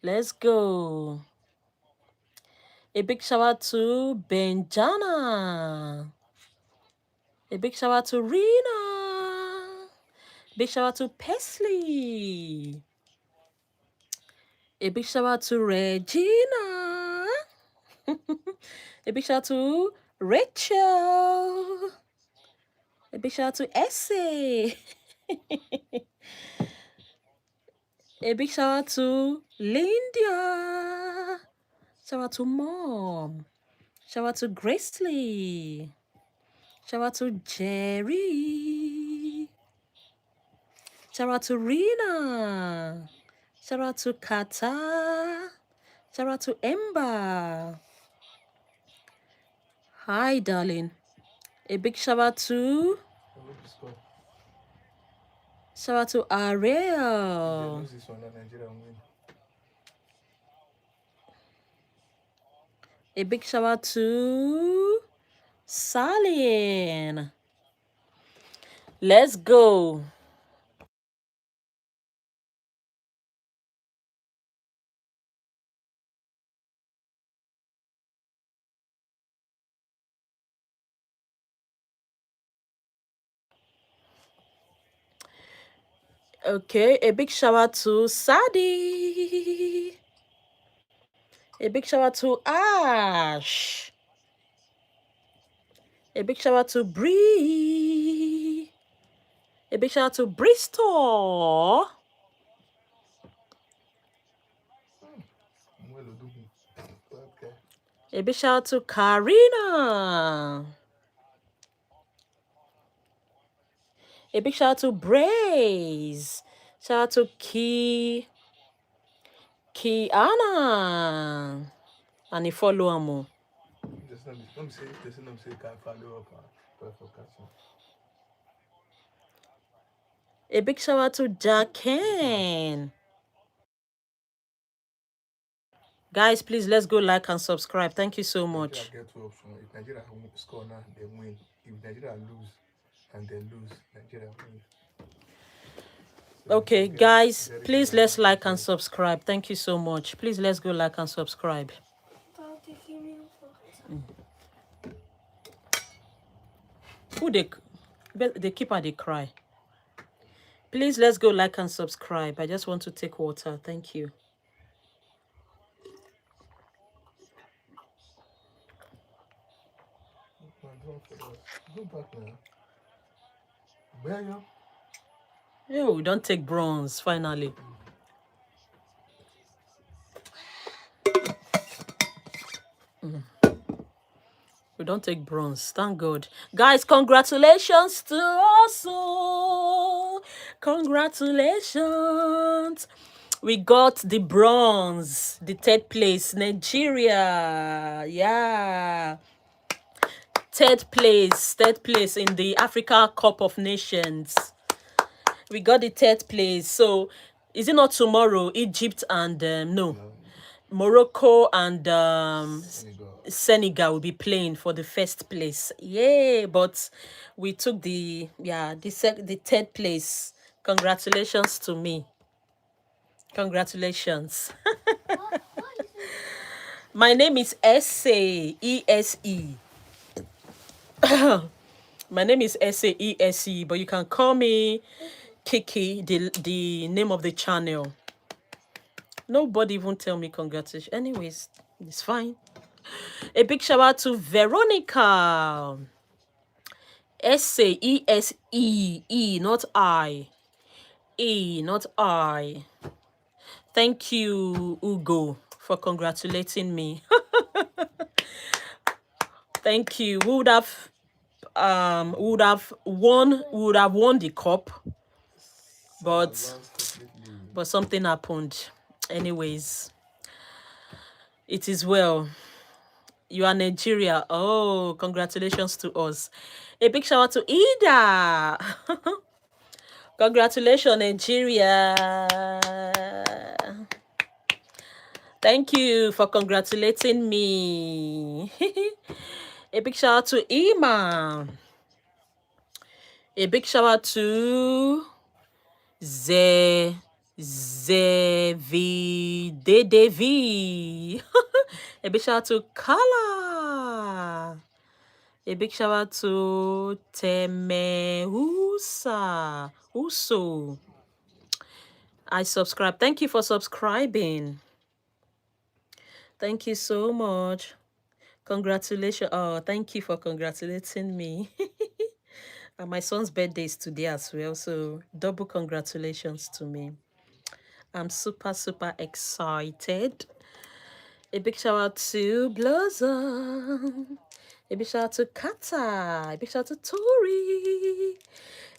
Let's go. A big shout out to Benjana. A big shout out to Rena. Big shout out to Pesley. A big shout out to Regina. A big shout out to Rachel. A big shout out to Essie. A big shout out to Linda. Shout out to Mom. Shout out to Gracely. Shout out to Jerry. Shout out to Rena. Shout out to Kata. Shout out to Ember. Hi, darling. A big shout out to shout out to Ariel. Lose this one, Nigeria will win. A big shout out to Salin. Let's go. Okay, a big shout out to Sadie. A big shout out to Ash. A big shout out to Bree. A big shout out to Bristol. Okay. A big shout out to Karina. A big shout out to Braze. Shout out to Kiana. And he follow am. Just let me say, can follow up for catching. A big shout out to Jacken. Guys, please let's go like and subscribe. Thank you so Nigeria much. get two options. If Nigeria score now, they win. If Nigeria lose and they lose, Nigeria win. So Okay, they get guys, very please good let's like and result. subscribe. Thank you so much. Please let's go like and subscribe. Who they keep and they cry. Please let's go like and subscribe. I just want to take water. Thank you. Go back now. Where you? Yo, we don't take bronze finally. We don't take bronze. Thank God. Guys, congratulations to us all. Congratulations. We got the bronze, the third place, Nigeria. Yeah. Third place in the Africa Cup of Nations. We got the third place. So, is it not tomorrow? Egypt and no. Morocco and Senegal will be playing for the first place. Yay! But we took the third place. Congratulations to me. Congratulations. My name is Ese E-S-E. My name is Ese, but you can call me Kiki, the name of the channel. Nobody even tell me congratulations. Anyways, it's fine. A big shout out to Veronica. Ese, not I. E, not I. Thank you, Ugo, for congratulating me. Thank you. We would have won the cup, but something happened. Anyways, it is well. You are Nigeria. Oh, congratulations to us. A big shout out to Ida. Congratulations, Nigeria. Thank you for congratulating me. A big shout out to Ima. A big shout out to Devi. A big shout out to Kala. A big shout out to Uso. I subscribe. Thank you for subscribing. Thank you so much. Congratulations. Oh, thank you for congratulating me. And my son's birthday is today as well. So double congratulations to me. I'm super, super excited. A big shout out to Blossom. A big shout out to Kata. A big shout out to Tori.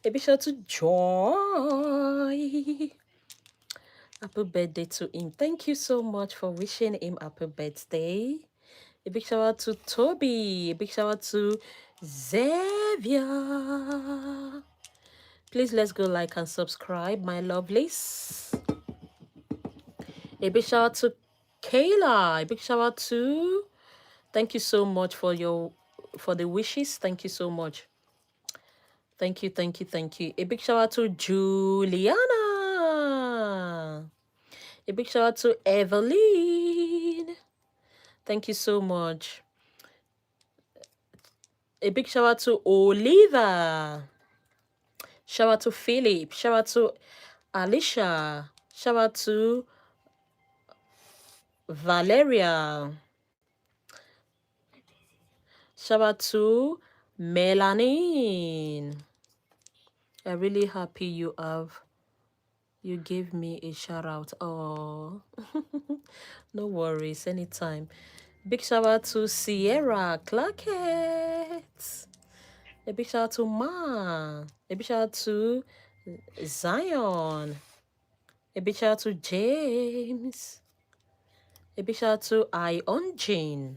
A big shout out to Joy. Happy birthday to him. Thank you so much for wishing him happy birthday. A big shout out to Toby. A big shout out to Xavier. Please let's go like and subscribe, my lovelies. A big shout out to Kayla. A big shout out to... Thank you so much for the wishes. Thank you so much. Thank you, thank you, thank you. A big shout out to Juliana. A big shout out to Evelyn. Thank you so much. A big shout out to Oliva. Shout out to Philip. Shout out to Alicia. Shout out to Valeria. Shout out to Melanin. I'm really happy you gave me a shout out. Oh, no worries, anytime. Big shout out to Sierra Clarkett. A big shout out to Ma. A big shout out to Zion. A big shout out to James. A big shout out to Ionjin.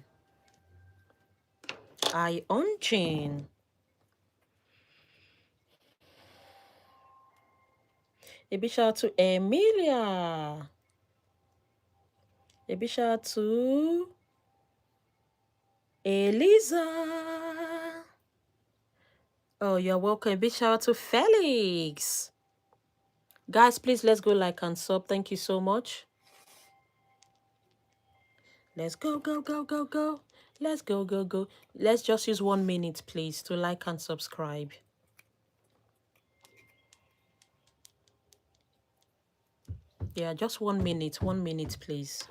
Ionjin. A big shout out to Emilia. A big shout out to Eliza. Oh, you're welcome. A big shout out to Felix. Guys, please let's go like and sub. Thank you so much. Let's go, go, go, go, go. Let's go, go, go. Let's just use 1 minute, please, to like and subscribe. Yeah, just 1 minute, 1 minute, please.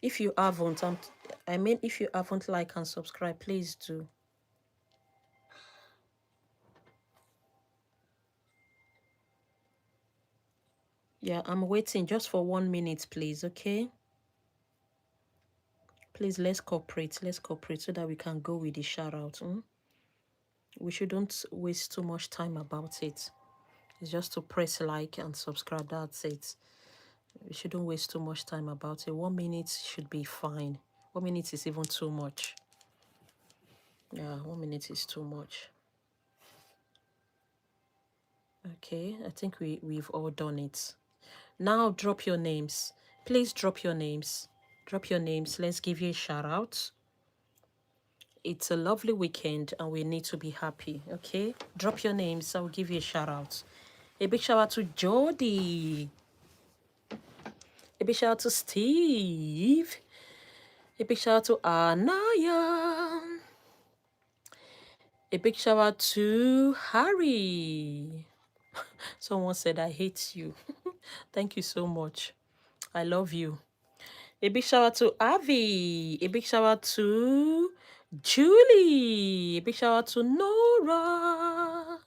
If you haven't, if you haven't like and subscribe, please do. Yeah, I'm waiting just for 1 minute, please, okay? Please, let's cooperate so that we can go with the shout out. We shouldn't waste too much time about it. It's just to press like and subscribe, that's it. We shouldn't waste too much time about it. 1 minute should be fine. 1 minute is even too much. Yeah, 1 minute is too much. Okay, I think we've all done it. Now drop your names. Please drop your names. Drop your names. Let's give you a shout out. It's a lovely weekend and we need to be happy, okay? Drop your names. I'll give you a shout out. A big shout out to Jody. A big shout out to Steve. A big shout out to Anaya. A big shout out to Harry. Someone said, I hate you. Thank you so much. I love you. A big shout out to Avi. A big shout out to Julie. A big shout out to Nora.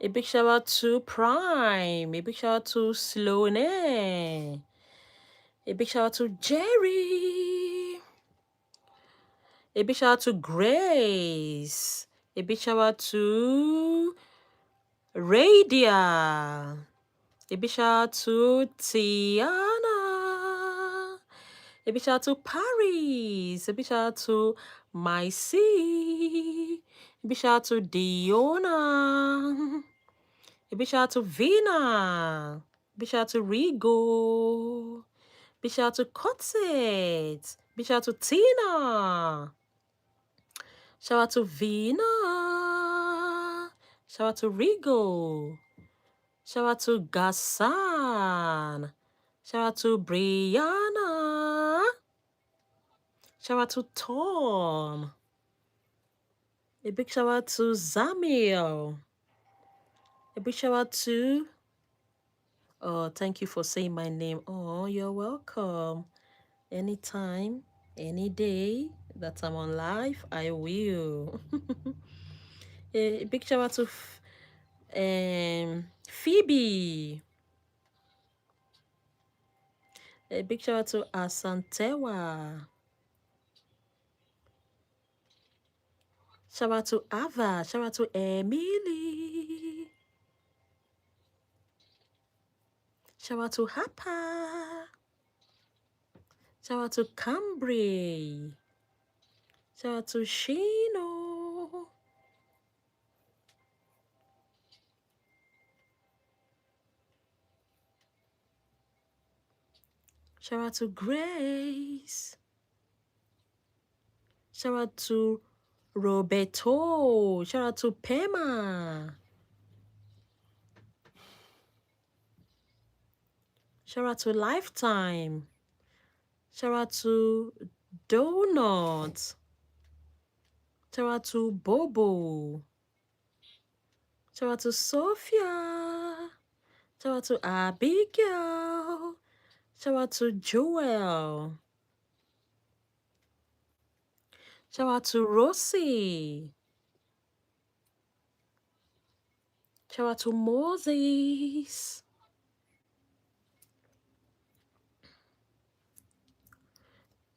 A big shout out to Prime. A big shout out to Sloane. A big shout out to Jerry. A big shout out to Grace. A big shout out to Radia. A big shout out to Tiana. A big shout out to Paris. A big shout out to Mycie. A big shout out to Diona. A big shout out to Vina. A big shout out to Rigo. A big shout out to Kotset. A big shout out to Tina. Shout out to Vina. Shout out to Rigo. Shout out to Gassan. Shout out to Brianna. Shout out to Tom. A big shout out to Zamiel. A big shout out to... Oh, thank you for saying my name. Oh, you're welcome. Anytime, any day that I'm on live, I will. A big shout out to Phoebe. A big shout out to Asantewa. Shout out to Ava. Shout out to Emily. Shout out to Hapa. Shout out to Cambry. Shout out to Shino. Shout out to Grace. Shout out to Roberto. Shout out to Pema. Shout out to Lifetime. Shout out to Donut. Shout out to Bobo. Shout out to Sophia. Shout out to Abigail. Shout out to Joel. Shout out to Rosie. Shout out to Moses.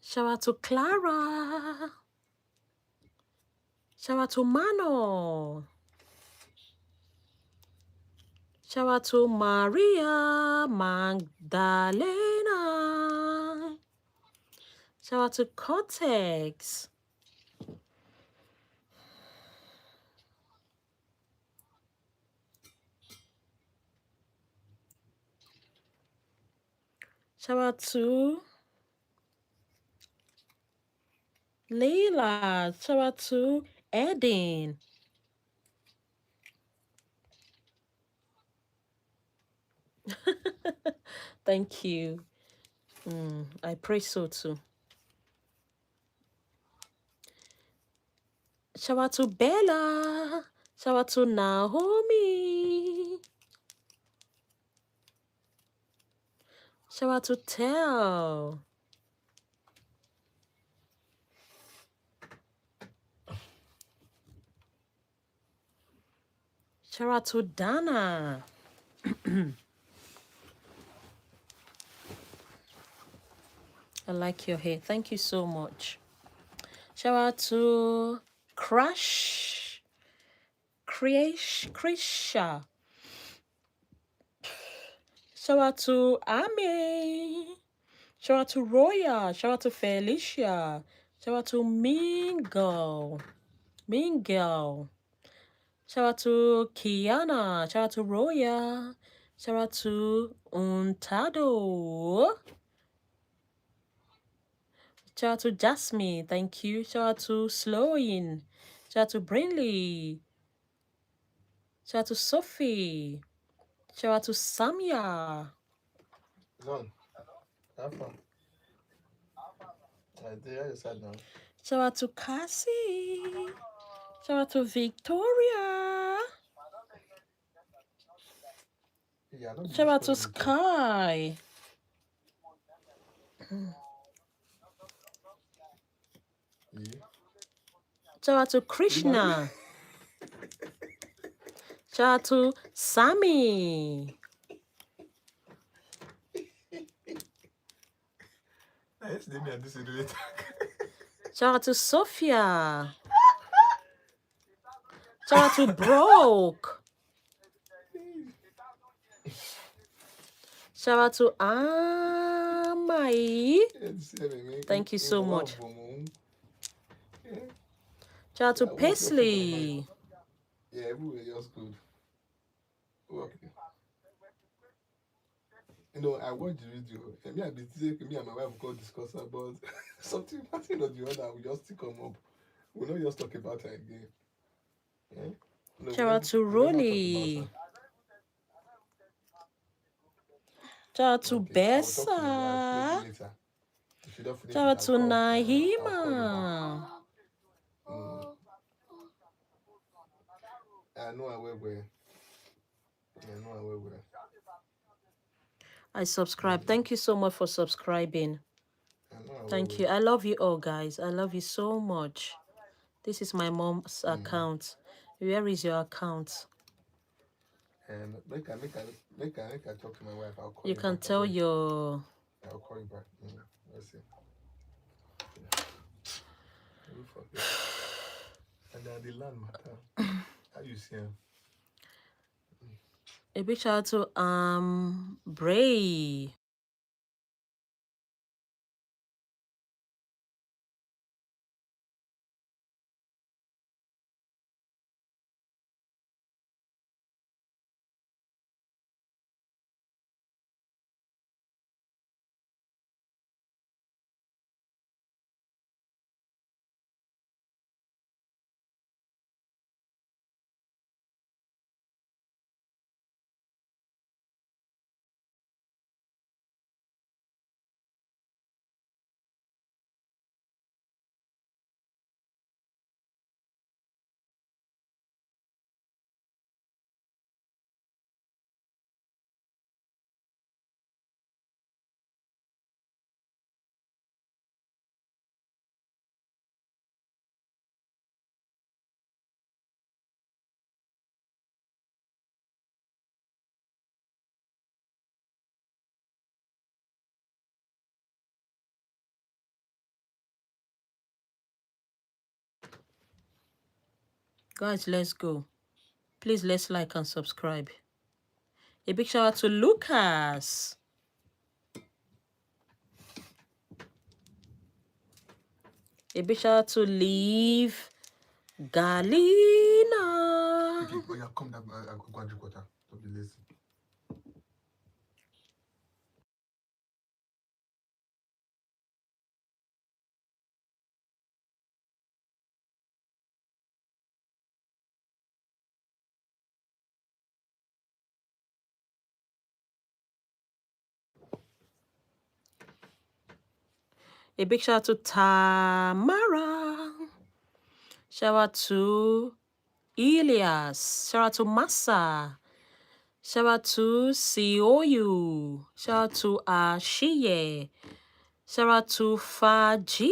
Shout out to Clara. Shout out to Mano. Shout out to Maria Magdalena. Shout out to Cortex. Shout out to Leila. Shout out to Edin. Thank you. I pray so too. Shout out to Bella. Shout out to Naomi. Shout out to Tel. Shout out to Dana. I like your hair. Thank you so much. Shout out to Crash. Krisha. Shout out to Ame. Shout out to Roya. Shout out to Felicia. Shout out to Mingle. Shout out to Kiana. Shout out to Roya. Shout out to Untado. Shout out to Jasmine. Thank you. Shout out to Slowin. Shout out to Brinley. Shout out to Sophie. Shout out to Samia. None. Have fun. I decided now. Shout out to Cassie. Shout out to Victoria. Yeah, not Shout out to Sky. Yeah. Shout out to Krishna. Shout out to Sammy. Shout out to Sophia. Shout out to Broke. Shout out to Amai. Thank you so much. Shout out to Paisley. Yeah, everywhere just good. Okay. You know, I watched the video. And me and my wife go discuss about something or the other. We just still come up. We don't just talk about her again. Yeah? No, Shout out to Rolly. Shout out to Bessa. Shout out to Nahima. I know I will. I subscribe. Thank you so much for subscribing. Thank you. I love you all, guys. I love you so much. This is my mom's account. Where is your account? And make I talk to my wife. I'll call you. You can tell your... I'll call you back. Let's see. And then the land matter. How you see him? A big shout out to Bray. Guys, let's go. Please, let's like and subscribe. A big shout out to Lucas. A big shout out to Leave Galina. Kiki, oh yeah, come down. I'll go and drink water. Don't be lazy. A big shout out to Tamara. Shout out to Elias. Shout out to Massa. Shout out to Sioyu. Shout out to Ashiye. Shout out to Fajia.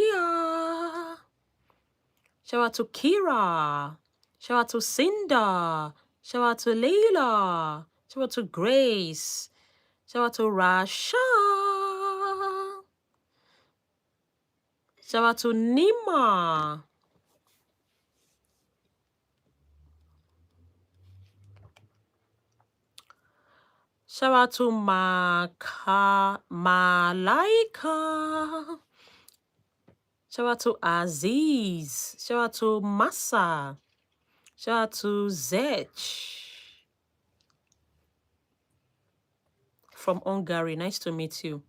Shout out to Kira. Shout out to Cinda. Shout out to Leila. Shout out to Grace. Shout out to Rasha. Shout out to Nima. Shout out to Malaika. Shout out to Aziz. Shout out to Massa. Shout out to Zech from Hungary. Nice to meet you.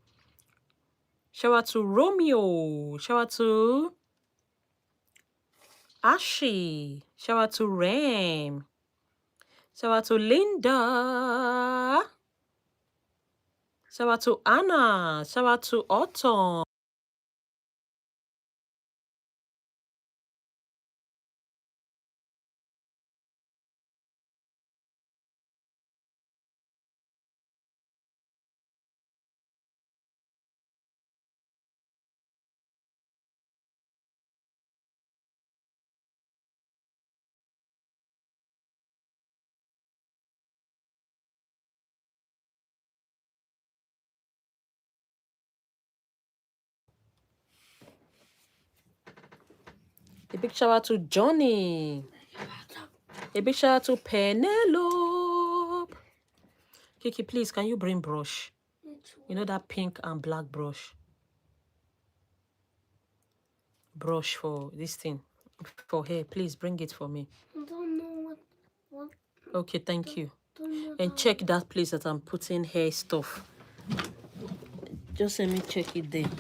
Shout out to Romeo. Shout out to Ashi. Shout out to Ram. Shout out to Linda. Shout out to Anna. Shout out to Autumn. A big shout out to Johnny. A big shout out to Penelope. Kiki, please, can you bring brush? You know that pink and black brush? Brush for this thing. For hair. Please bring it for me. I don't know what Okay, thank you. And check that place that I'm putting hair stuff. Just let me check it there.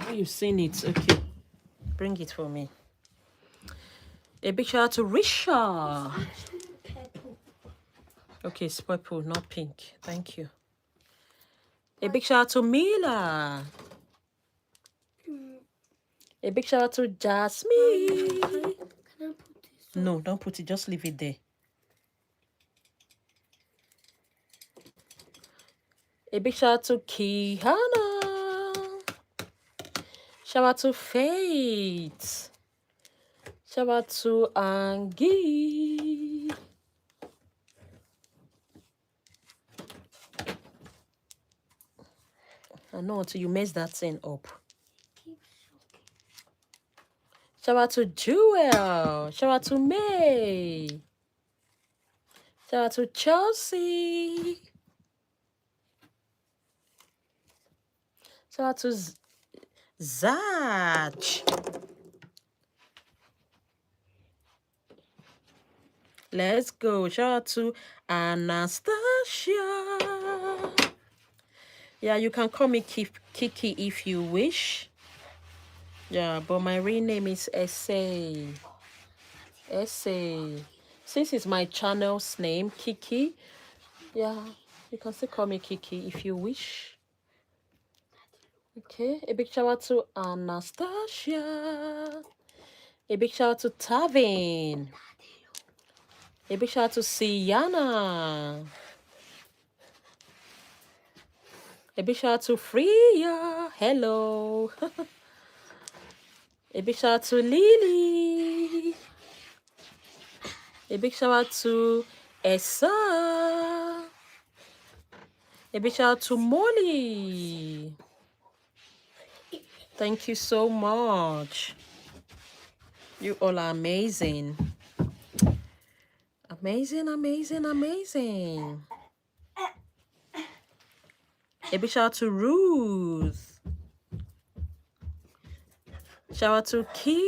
Oh, you've seen it. Okay. Bring it for me. A big shout out to Risha. purple. Okay, it's purple, not pink. Thank you. A big shout out to Mila. A big shout out to Jasmine. Can I put this? No, don't put it. Just leave it there. A big shout out to Kihana. Shout out to Faith. Shout out to Angie. I know until you mess that thing up. Shout out to Jewel. Shout out to May. Shout out to Chelsea. Shout out to Zach. Let's go. Shout out to Anastasia. Yeah, you can call me Kiki if you wish. Yeah, but my real name is Essay. Essay. Since it's my channel's name, Kiki, yeah, you can still call me Kiki if you wish. Okay, a big shout out to Anastasia. A big shout out to Tavin. A big shout out to Sienna. A big shout out to Freya. Hello. A big shout out to Lily. A big shout out to Essa. A big shout out to Molly. Thank you so much. You all are amazing. Amazing, amazing, amazing. A big shout out to Ruth. Shout out to Kia.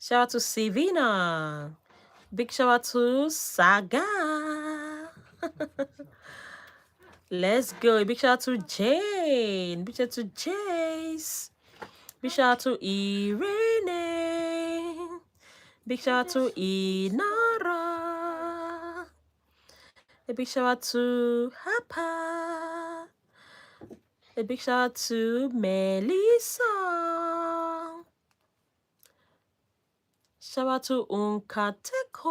Shout out to Savina. Big shout out to Saga. Let's go. Big shout out to Jane. Big shout out to Jace. Big shout out to Irene. Big shout out to Inara. A big shout out to Hapa. A big shout out to Melissa. Shout out to Unkateko.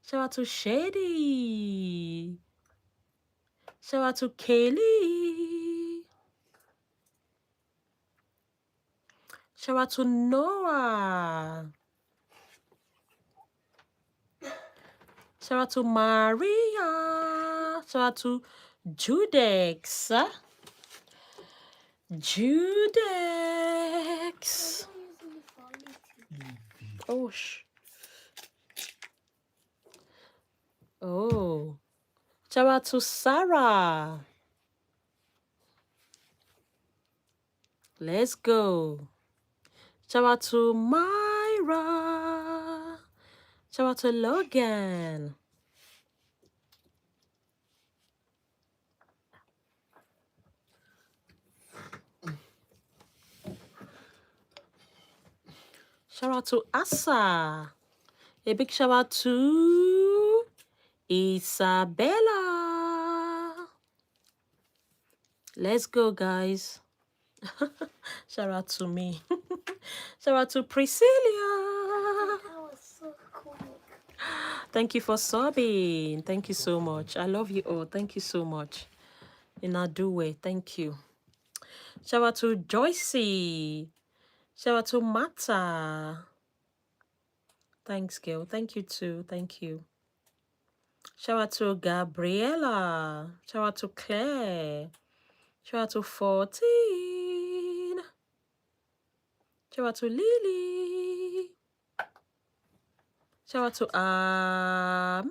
Shout out to Shady. Shout out to Kaylee. Shout out to Noah. Shout out to Maria. Shout out to Judex. Judex. Oh, oh. Shout out to Sarah. Let's go. Shout out to Myra. Shout out to Logan. Shout out to Asa. A big shout out to Isabella. Let's go, guys. Shout out to me. Shout out to Priscilla. That was so cool. Thank you for subbing. Thank you so much. I love you all. Thank you so much. In a do way. Thank you. Shout out to Joycey. Shout out to Mata. Thanks, girl. Thank you too. Thank you. Shout out to Gabriella. Shout out to Claire. Shout out to 14. Shout out to Lily. Shout out to Ahmed.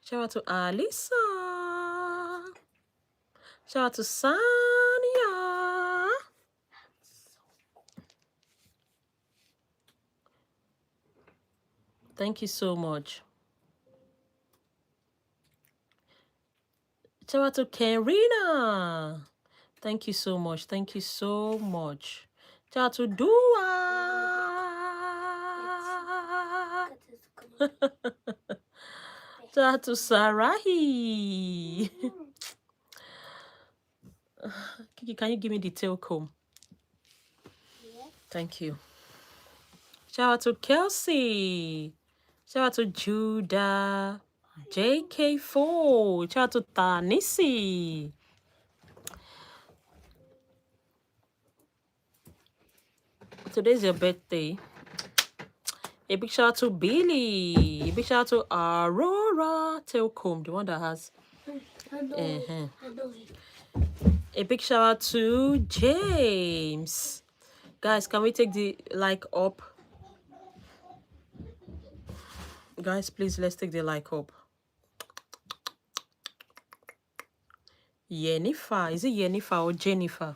Shout out to Alisa. Shout out to Sanya. Thank you so much. Shout out to Karina. Thank you so much. Thank you so much. Shout out to Dua. Shout out to Sarahi. Kiki, can you give me the tail comb? Yeah. Thank you. Shout out to Kelsey. Shout out to Judah. JK4. Shout out to Tanisi. Today's your birthday. A big shout out to Billy. A big shout out to Aurora tail comb, the one that has. I know it. I know it. A big shout out to James. Guys, can we take the like up? Guys, please, let's take the like up. Jennifer. Is it Jennifer or Jennifer?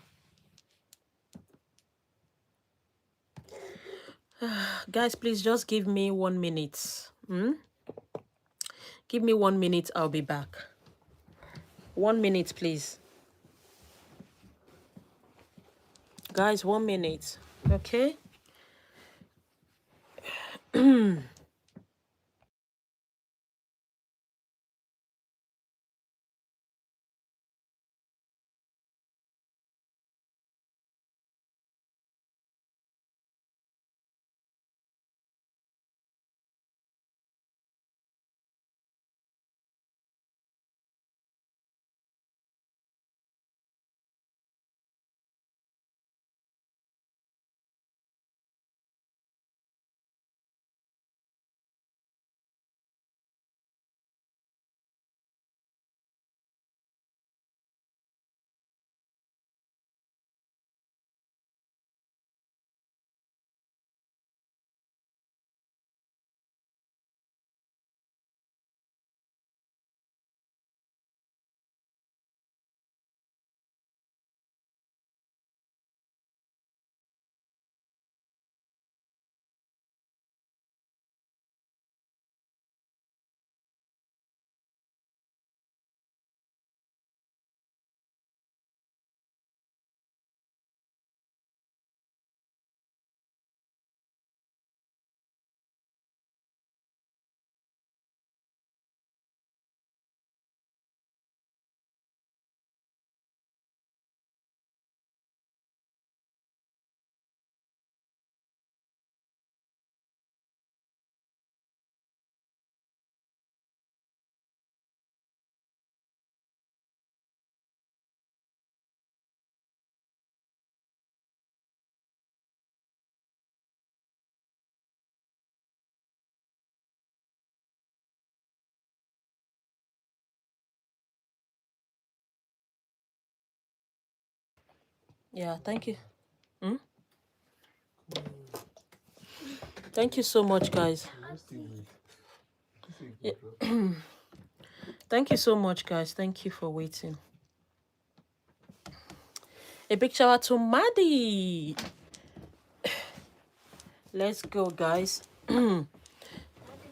Guys, please just give me 1 minute. Give me 1 minute. I'll be back. 1 minute, please. Guys, 1 minute. Okay? Yeah, thank you. Thank you so much, guys. Yeah. Thank you so much, guys. Thank you for waiting. A big shout out to Maddie. Let's go, guys.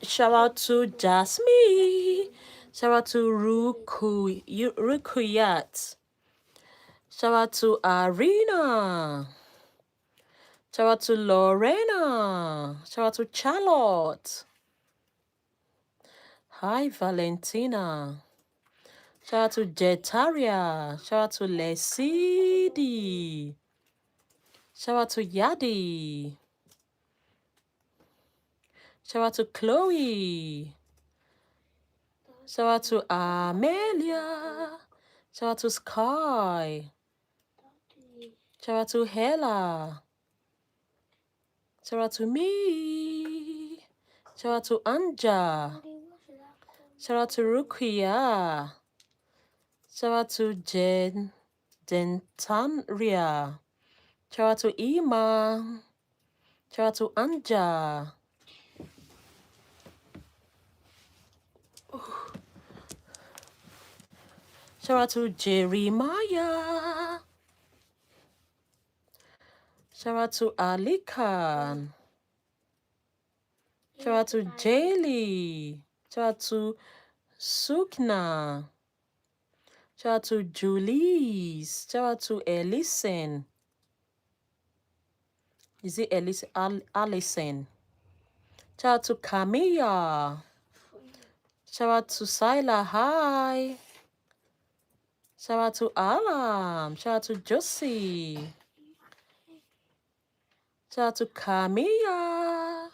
Shout out to Jasmine. Shout out to Rukuyat. Shout out to Arena. Shout out to Lorena. Shout out to Charlotte. Hi, Valentina. Shout out to Jetaria. Shout out to Lesidi. Shout out to Yadi. Shout out to Chloe. Shout out to Amelia. Shout out to Sky. Shout out to Hella. Shout out to me. Shout out to Anja. Shout out to Rukia. Shout out to Dentanria. Shout out to Ima. Shout out to Anja. Shout out to Jeremiah. Shout out to Alikan. Shout out to Jaylee. Shout out to Sukna. Shout out to Julie's. Shout out to Ellison. Is it Allison? Shout out to Camilla. Shout out to Sila. Hi. Shout out to Alam. Shout out to Josie. Shout out to Camilla.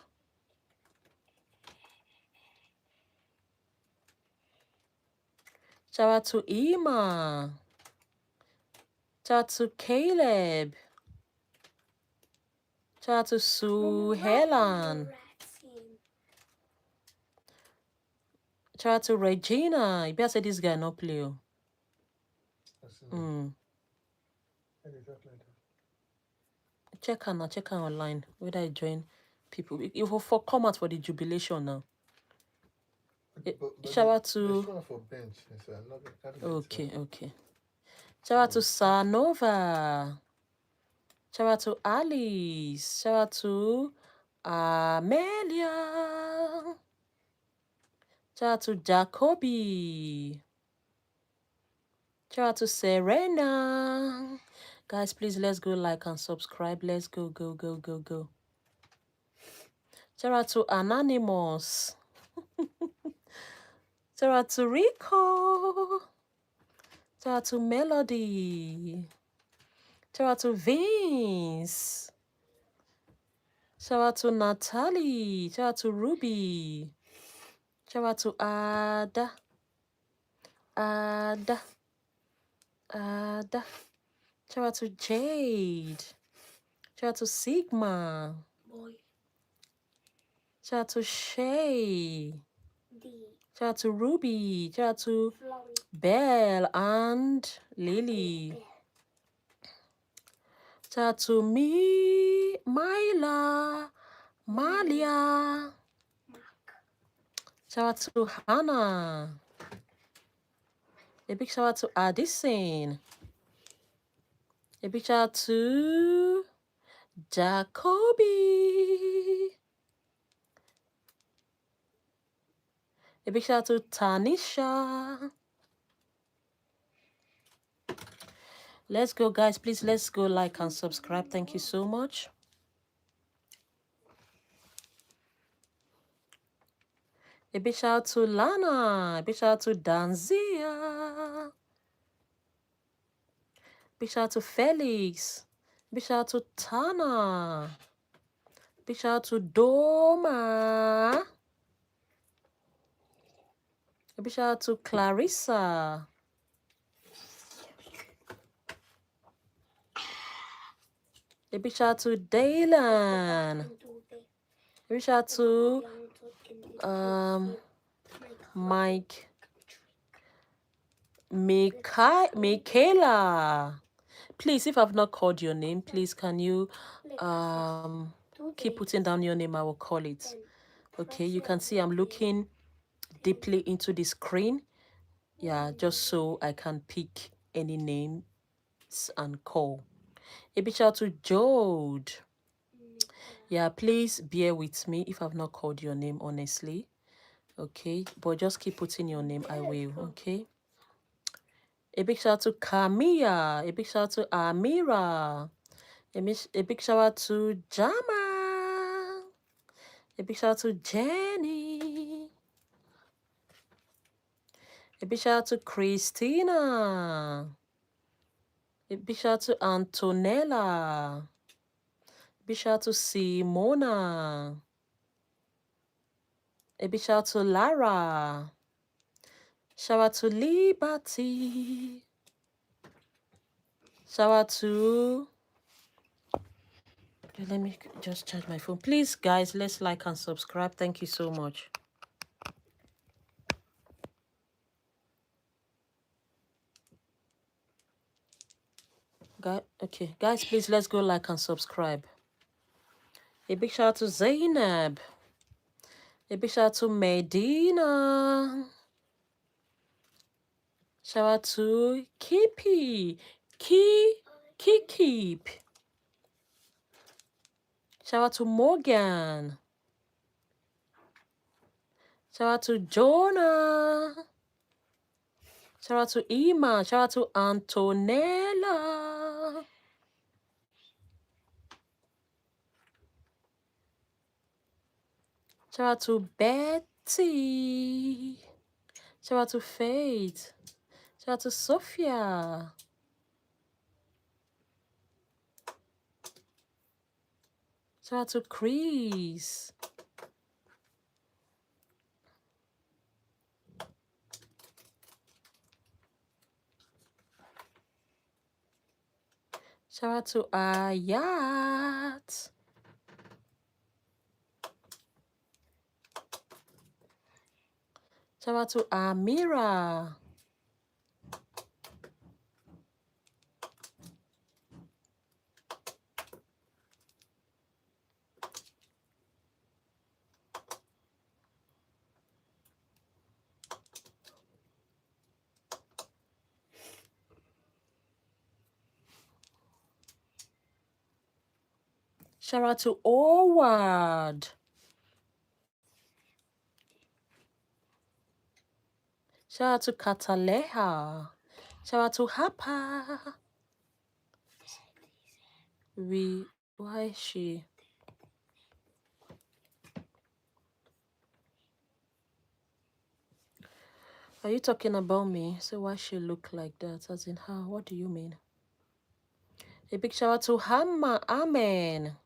Shout out to Ima. Shout out to Caleb. Shout out to Sue Helen. Shout out to Regina. You better say this guy no play. Check her online. Whether I join people. You for come out for the jubilation now. Shout out to. Okay. Shout out to Sanova. Shout out to Alice. Shout out to Amelia. Shout out to Jacoby. Shout out to Serena. Guys, please let's go like and subscribe. Let's go. Shout out to Anonymous. Shout out to Rico. Shout out to Melody. Shout out to Vince. Shout out to Natalie. Shout out to Ruby. Shout out to Ada. Shout out to Jade. Shout out to Sigma. Shout out to Shay. Shout out to Ruby. Shout out to Belle and Lily. Shout out to me, Myla, Malia. Shout out to Hannah. A big shout out to Addison. A big shout out to Jacoby. A big shout out to Tanisha. Let's go, guys. Please, let's go like and subscribe. Thank you so much. A big shout out to Lana. A big shout out to Danzia. Big shout out to Felix. Big shout out to Tana. Big shout out to Doma. A big shout out to Clarissa. A big shout out to Daylan. A big shout out to Mike. Michaela. Please, if I've not called your name, please can you keep putting down your name? I will call it. Okay, you can see I'm looking deeply into the screen. Yeah, just so I can pick any names and call. A big shout out to Jode. Yeah, please bear with me if I've not called your name, honestly. Okay, but just keep putting your name. I will. Okay. A big shout out to Kamiya. A big shout out to Amira. A big shout out to Jama. A big shout out to Jenny. A big shout out to Christina. A big shout out to Antonella. A big shout out to Simona. A big shout out to Lara. Shout out to Liberty. Shout out to... Okay, let me just charge my phone. Please, guys, let's like and subscribe. Thank you so much. Okay, guys, please, let's go like and subscribe. A big shout out to Zainab. A big shout out to Medina. Shout out to Kiki. Kiki. Shout out to Morgan. Shout out to Jonah. Shout out to Ima. Shout out to Antonella. Shout out to Betty. Shout out to Faith. Shout out to Sophia. Shout out to Chris. Shout out to Ayat. Shout out to Amira. Shout out to Howard. Shout out to Kataleha. Shout out to Hapa. Why is she? Are you talking about me? So why she look like that? As in how? What do you mean? A big shout out to Hamma. Amen.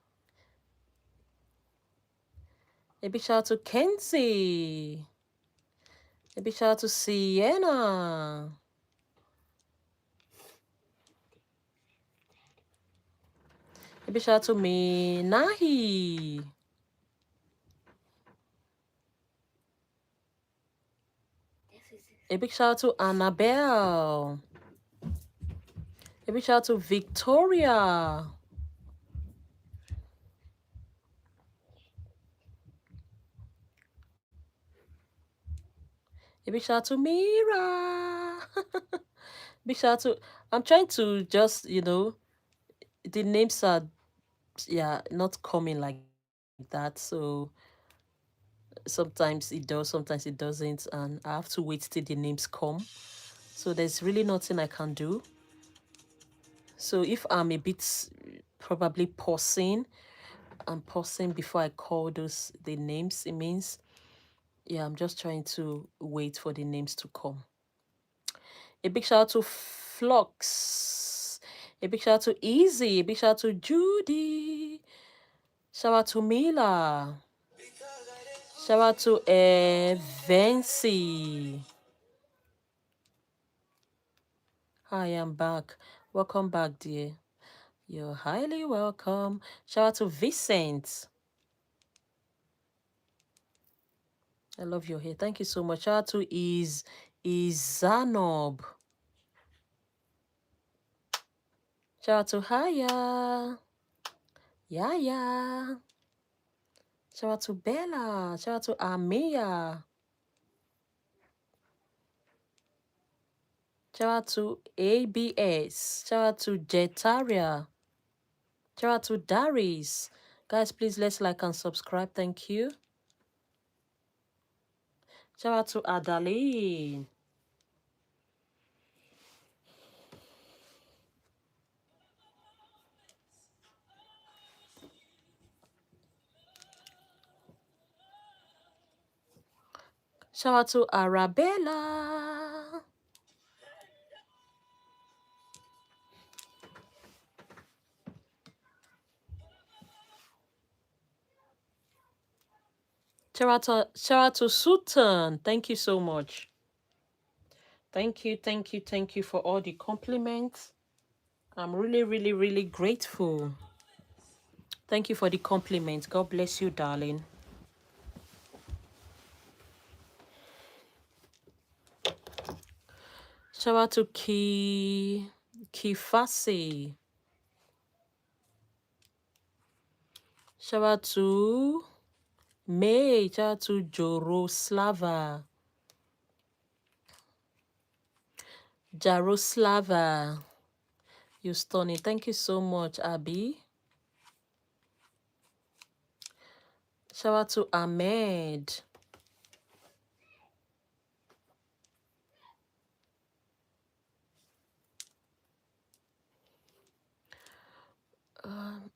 A big shout out to Kenzie. A big shout out to Sienna. A big shout out to me, Nahi. A big shout out to Annabelle. A big shout out to Victoria. A big shout out to Mira. Big shout out to... I'm trying to just, the names are, yeah, not coming like that. So sometimes it does, sometimes it doesn't. And I have to wait till the names come. So there's really nothing I can do. So if I'm a bit probably pausing, I'm pausing before I call the names. It means, yeah, I'm just trying to wait for the names to come. A big shout out to Flux. A big shout out to Easy. A big shout out to Judy. Shout out to Mila. Shout out to Vancy. Hi, I'm back. Welcome back, dear. You're highly welcome. Shout out to Vincent. I love your hair. Thank you so much. Shout out to Izanob. Shout out to Haya. Yaya. Shout out to Bella. Shout out to Amia. Shout out to ABS. Shout out to Jetaria. Shout out to Darius. Guys, please let's like and subscribe. Thank you. Shout out to Adaline. Shout out to Arabella. Shout out to Sultan. Thank you so much. Thank you for all the compliments. I'm really, really, really grateful. Thank you for the compliments. God bless you, darling. Shout out to Kifasi. Shout out to May. Shout out to Joroslava. Jaroslava. You're stunning. Thank you so much, Abby. Shout out to Ahmed.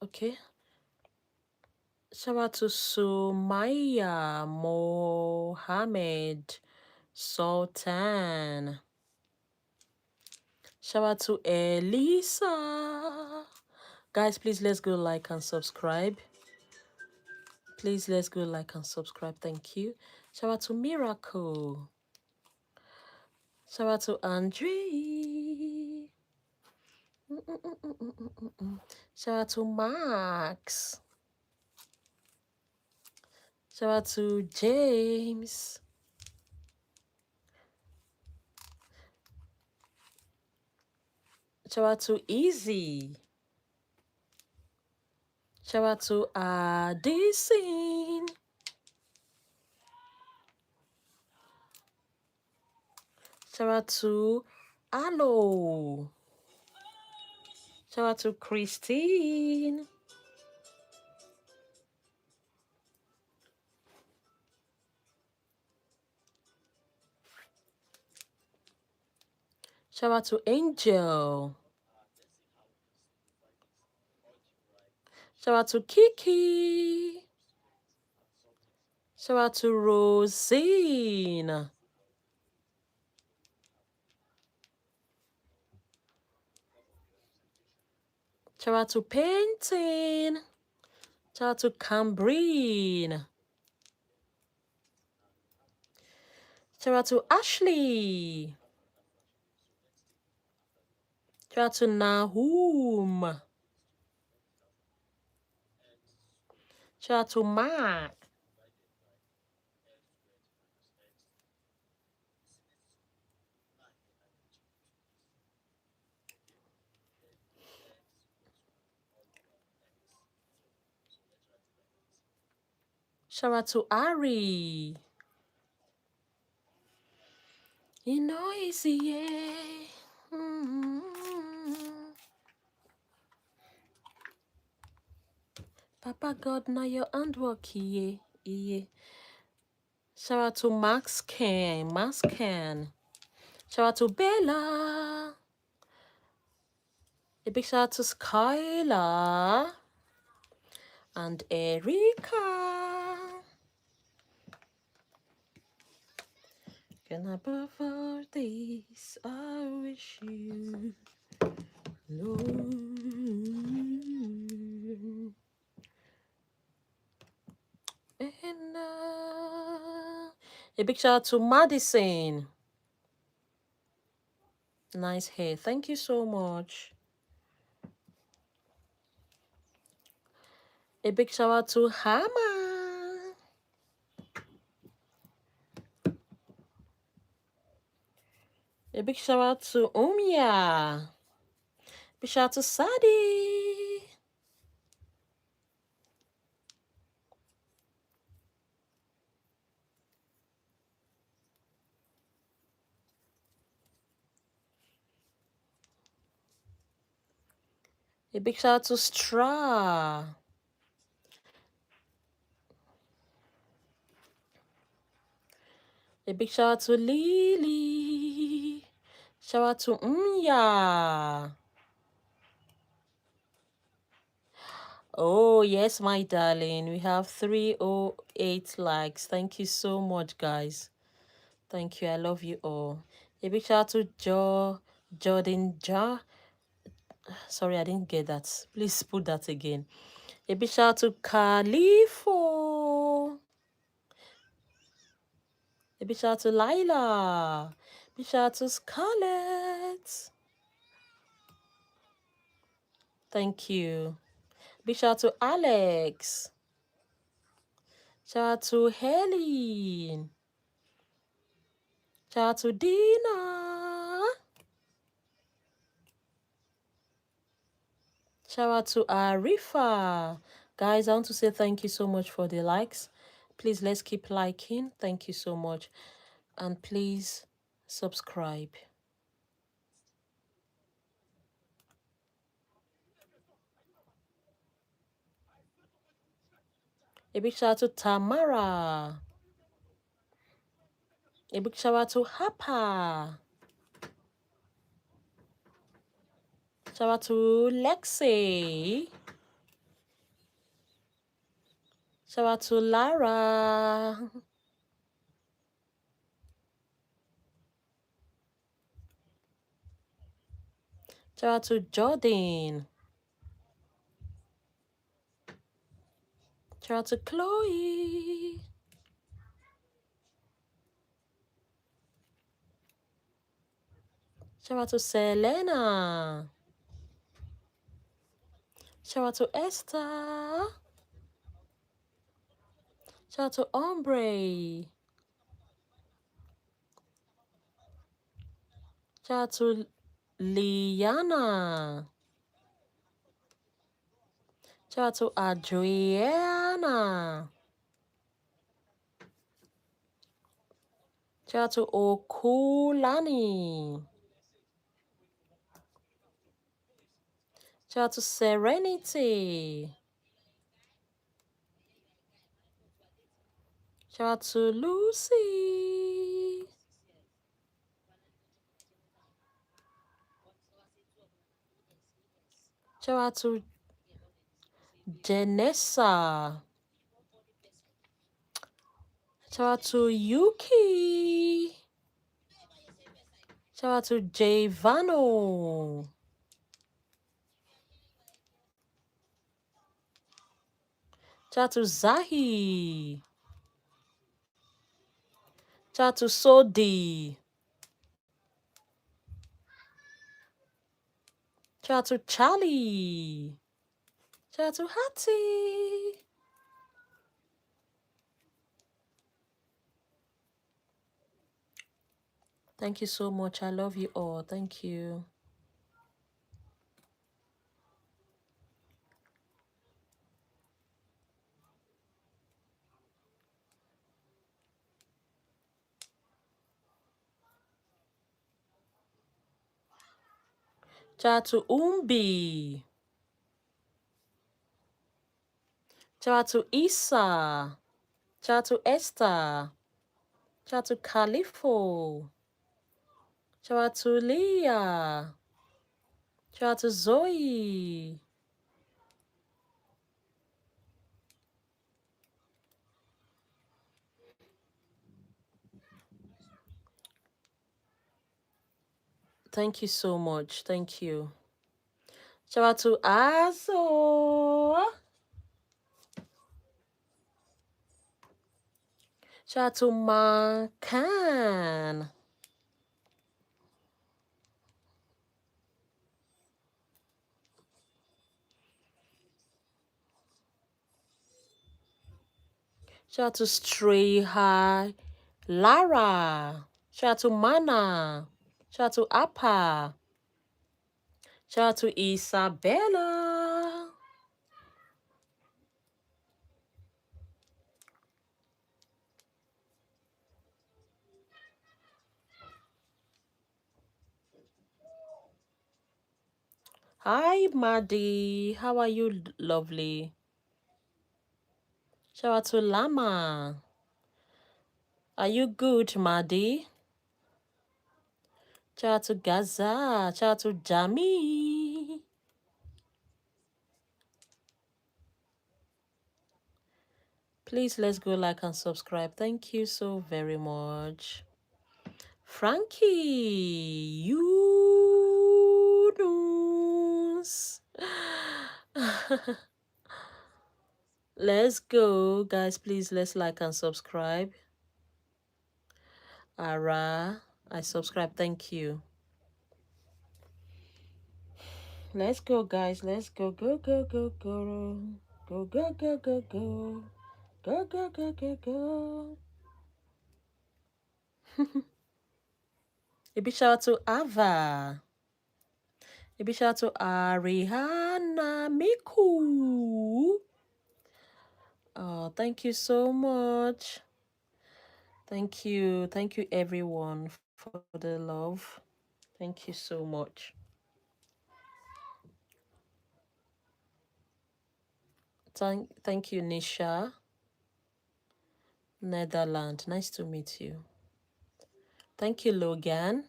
Okay. Shout out to Sumaya Mohammed Sultan. Shout out to Elisa. Guys, please let's go like and subscribe. Please let's go like and subscribe. Thank you. Shout out to Miracle. Shout out to Andre. Shout out to Max. Shout out to James. Shout out to Easy. Shout out to Addison. Shout out to Alo. Shout out to Christine. Shout out to Angel. Shout out to Kiki. Shout out to Rosine. Shout out to Painting. Shout out to Cambrine. Shout out to Ashley. Shout out to Nahum. Shout out to Mark. Shout out to Ari. You know it's yeah. Papa God, now your handwork yeah. Shout out to Max Can. Shout out to Bella. A big shout out to Skylar and Erica. And above all this, I wish you Lord. And a big shout out to Madison. Nice hair. Thank you so much. A big shout out to Hama. A big shout out to Umia. Big shout out to Sadie. A big shout out to Stra. A big shout out to Lily. Shout out to Mya. Oh, yes, my darling. We have 308 likes. Thank you so much, guys. Thank you. I love you all. A big shout out to Jordan Ja. Sorry, I didn't get that. Please put that again. A big shout out to Califo. A big shout out to Lila. Big shout out to Scarlett. Thank you. Big shout out to Alex. Shout out to Helen. Shout out to Dina. Shout out to Arifa. Guys, I want to say thank you so much for the likes. Please, let's keep liking. Thank you so much. And please subscribe. A big shout out to Tamara. A big shout out to Hapa. Shout out to Lexi. Shout out to Lara. Shout out to Jordan. Shout out to Chloe. Shout out to Selena. Shout out to Esther. Shout out to Ombre. Shout out to Liana. Shout out to Adriana. Shout out to Okulani. Shout out to Serenity. Shout out to Lucy. Shout out to Janessa. Shout out to Yuki. Shout out to Javano. Shout out to Zahi. Shout out to Sodi. Shout out to Charlie. Shout out to Hattie. Thank you so much. I love you all. Thank you. Shout out to Umbi. Shout out to Isa. Shout out to Esther. Shout out to Califo. Shout out to Leah. Shout out to Zoe. Thank you so much. Thank you. Shout out to Azo. Shout out to Makan. Shout out to Stray High Lara. Shout out to Mana. Shout out to Appa. Shout out to Isabella. Hi, Maddie. How are you, lovely? Shout out to Lama. Are you good, Maddie? Shout out to Gaza. Shout out to Jami. Please, let's go like and subscribe. Thank you so very much. Frankie, Yunus. Let's go, guys. Please, let's like and subscribe. Ara, I subscribe. Thank you. Let's go, guys. Let's go, go, go, go, go. Go, go, go, go, go. Go, go, go, go, go. A big shout out to Ava. A big shout out to Ariana Miku. Oh, thank you so much. Thank you. Thank you, everyone, for the love. Thank you so much. Thank you, Nisha. Netherlands. Nice to meet you. Thank you, Logan.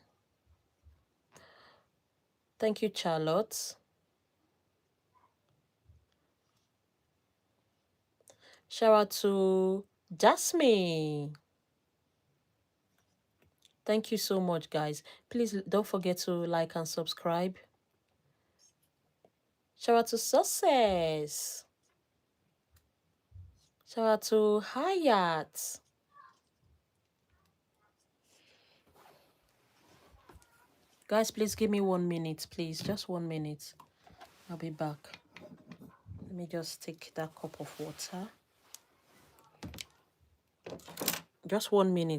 Thank you, Charlotte. Shout out to Jasmine. Thank you so much, guys. Please don't forget to like and subscribe. Shout out to Success. Shout out to Hayat. Guys, please give me 1 minute, please. Just 1 minute. I'll be back. Let me just take that cup of water. Just 1 minute.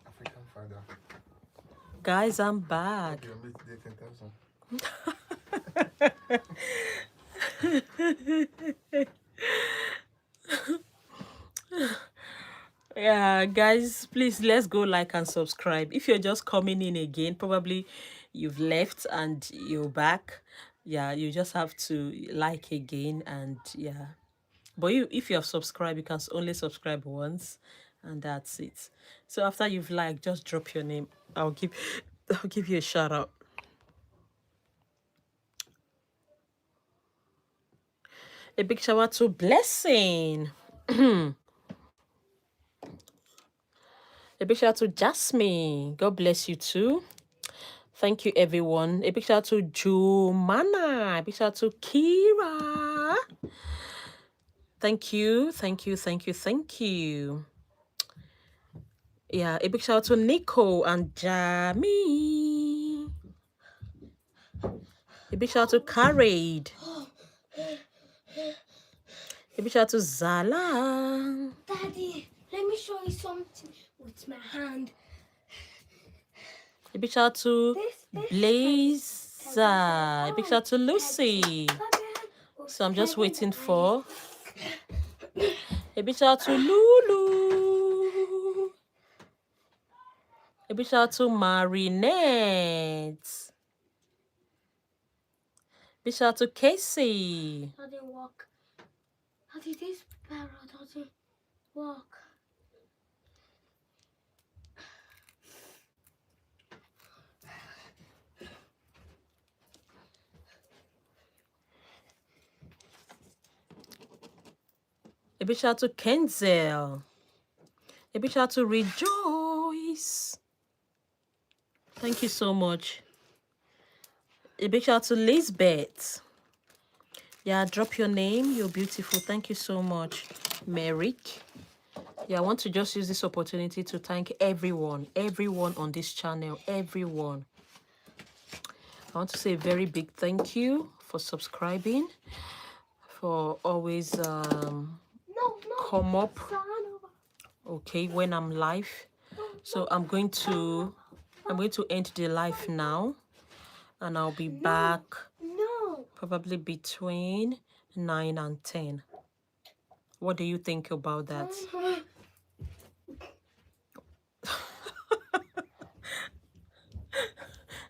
African father. Guys, I'm back. Your mate dey 10,000. Yeah, guys, please let's go like and subscribe. If you're just coming in again, probably you've left and you're back. Yeah, you just have to like again, and yeah. But if you have subscribed, you can only subscribe once, and that's it. So after you've liked, just drop your name. I'll give you a shout out. A big shout out to Blessing. A big shout out to Jasmine. God bless you too. Thank you, everyone. A big shout out to Jumana. A big shout out to Kira. Thank you. Thank you. Thank you. Thank you. Yeah, a big shout out to Nico and Jamie. A big shout out to Karade. A big shout out to Zala. Daddy, let me show you something with my hand. A big shout out to This Blazer. A big shout out to Lucy. So I'm just waiting for a big shout out to Lulu. A big shout out to Marinette. Big shout out to Casey. That didn't work. Daddy, this barrel doesn't work. A big shout out to Kenzel. A big shout out to Rejoice. Thank you so much. A big shout out to Lisbeth. Yeah, drop your name. You're beautiful. Thank you so much, Merrick. Yeah, I want to just use this opportunity to thank everyone on this channel, everyone. I want to say a very big thank you for subscribing, for always come up, okay, when I'm live. So I'm going to end the live now, and I'll be back probably between 9 and 10. What do you think about that?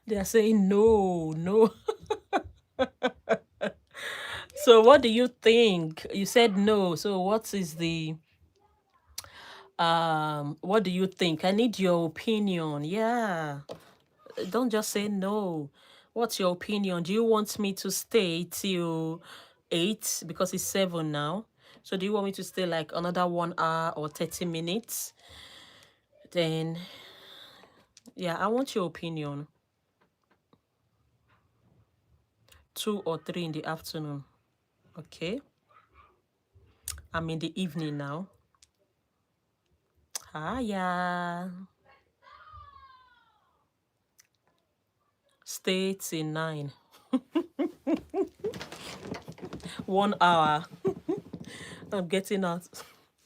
They are saying no. So what do you think? You said no. So what is the what do you think? I need your opinion. Yeah. Don't just say no. What's your opinion? Do you want me to stay till 8 because it's 7 now? So do you want me to stay like another 1 hour or 30 minutes? Then yeah, I want your opinion. 2 or 3 in the afternoon. Okay. I'm in the evening now. Hiya. Stay till 9. 1 hour. I'm getting out.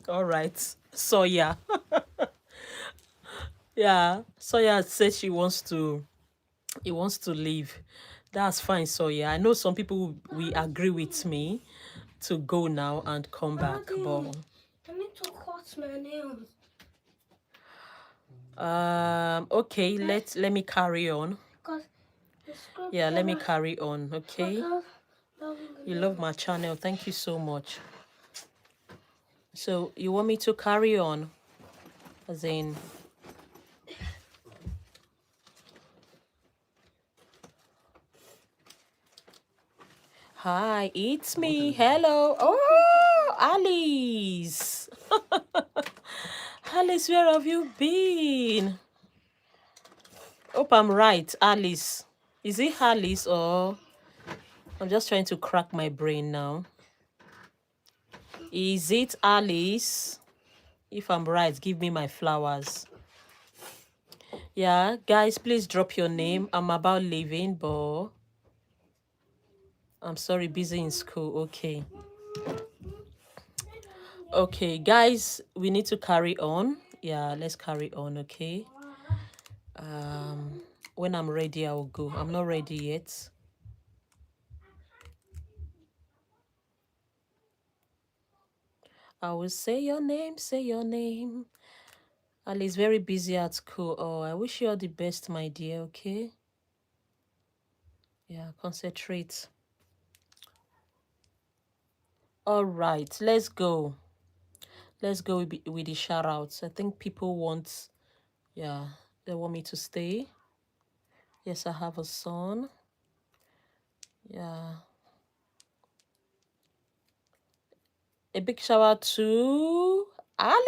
All right. So yeah. Yeah. Soya said he wants to leave. That's fine, Soya. I know some people will agree with me to go now and come back. But I need to cut my nails. okay, let me carry on. Because the script. Yeah, let me carry on, okay? Because You love my channel. Thank you so much. So you want me to carry on? As in, hi, it's me. Hello. Oh, Alice. Alice, where have you been? Hope I'm right, Alice. Is it Alice or I'm just trying to crack my brain now? Is it Alice? If I'm right, give me my flowers. Yeah, guys, please drop your name. I'm about leaving, but I'm sorry, busy in school. Okay. Okay, guys, we need to carry on. Yeah, let's carry on, okay? When I'm ready, I'll go. I'm not ready yet. I will say your name, say your name. Ali is very busy at school. Oh, I wish you all the best, my dear, okay? Yeah, concentrate. All right, let's go. Let's go with the shout outs. I think people want, yeah, they want me to stay. Yes, I have a son. Yeah. A big shout out to Alice.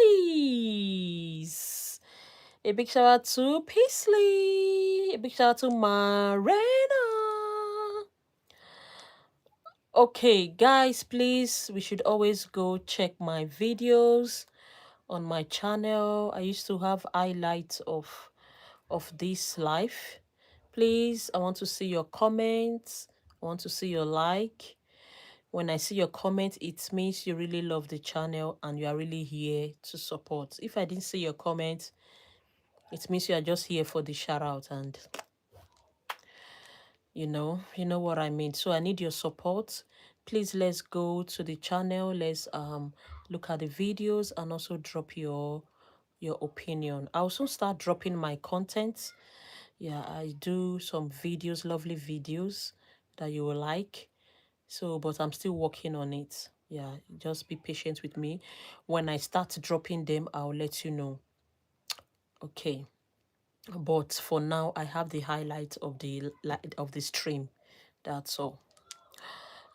A big shout out to Paisley. A big shout out to Marina. Okay, guys, please, we should always go check my videos on my channel. I used to have highlights of this life. Please, I want to see your comments. I want to see your like. When I see your comment, it means you really love the channel and you are really here to support. If I didn't see your comment, it means you are just here for the shout out, and you know what I mean. So I need your support. Please, let's go to the channel. Let's look at the videos and also drop your opinion. I also start dropping my content. Yeah, I do some videos, lovely videos that you will like. So, but I'm still working on it. Yeah, just be patient with me. When I start dropping them, I'll let you know. Okay. But for now, I have the highlight of the stream. That's all.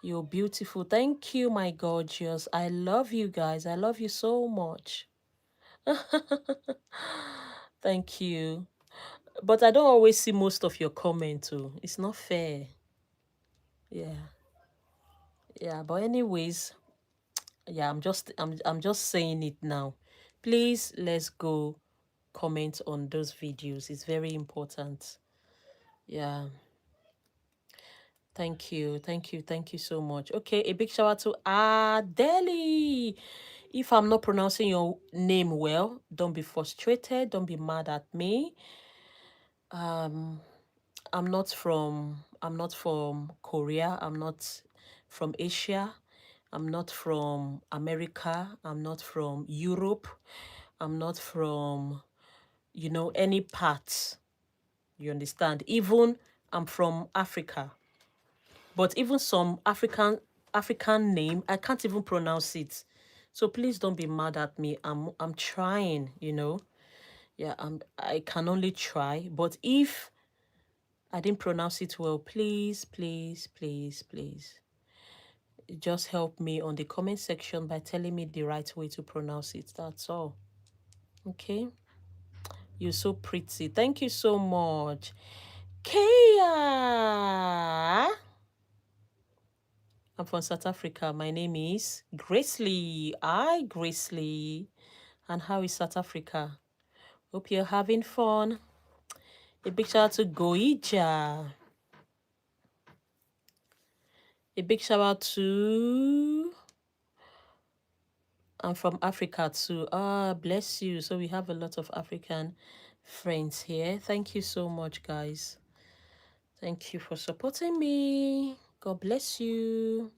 You're beautiful. Thank you, my gorgeous. I love you guys. I love you so much. Thank you. But I don't always see most of your comment too. It's not fair. Yeah. Yeah. But anyways, yeah, I'm just saying it now. Please let's go comment on those videos. It's very important. Yeah. Thank you. Thank you. Thank you so much. Okay, a big shout out to Adeli. If I'm not pronouncing your name well, don't be frustrated. Don't be mad at me. Um, I'm not from Korea. I'm not from Asia. I'm not from America. I'm not from Europe. I'm not from, any part. You understand? Even I'm from Africa. But even some African name, I can't even pronounce it. So please don't be mad at me. I'm trying. Yeah, I can only try. But if I didn't pronounce it well, please, please, please, please, just help me on the comment section by telling me the right way to pronounce it. That's all. Okay? You're so pretty. Thank you so much. Kaya. I'm from South Africa. My name is Graceley. Hi, Graceley. And how is South Africa? Hope you're having fun. A big shout out to Goija. A big shout out to... I'm from Africa too. Ah, bless you. So we have a lot of African friends here. Thank you so much, guys. Thank you for supporting me. God bless you.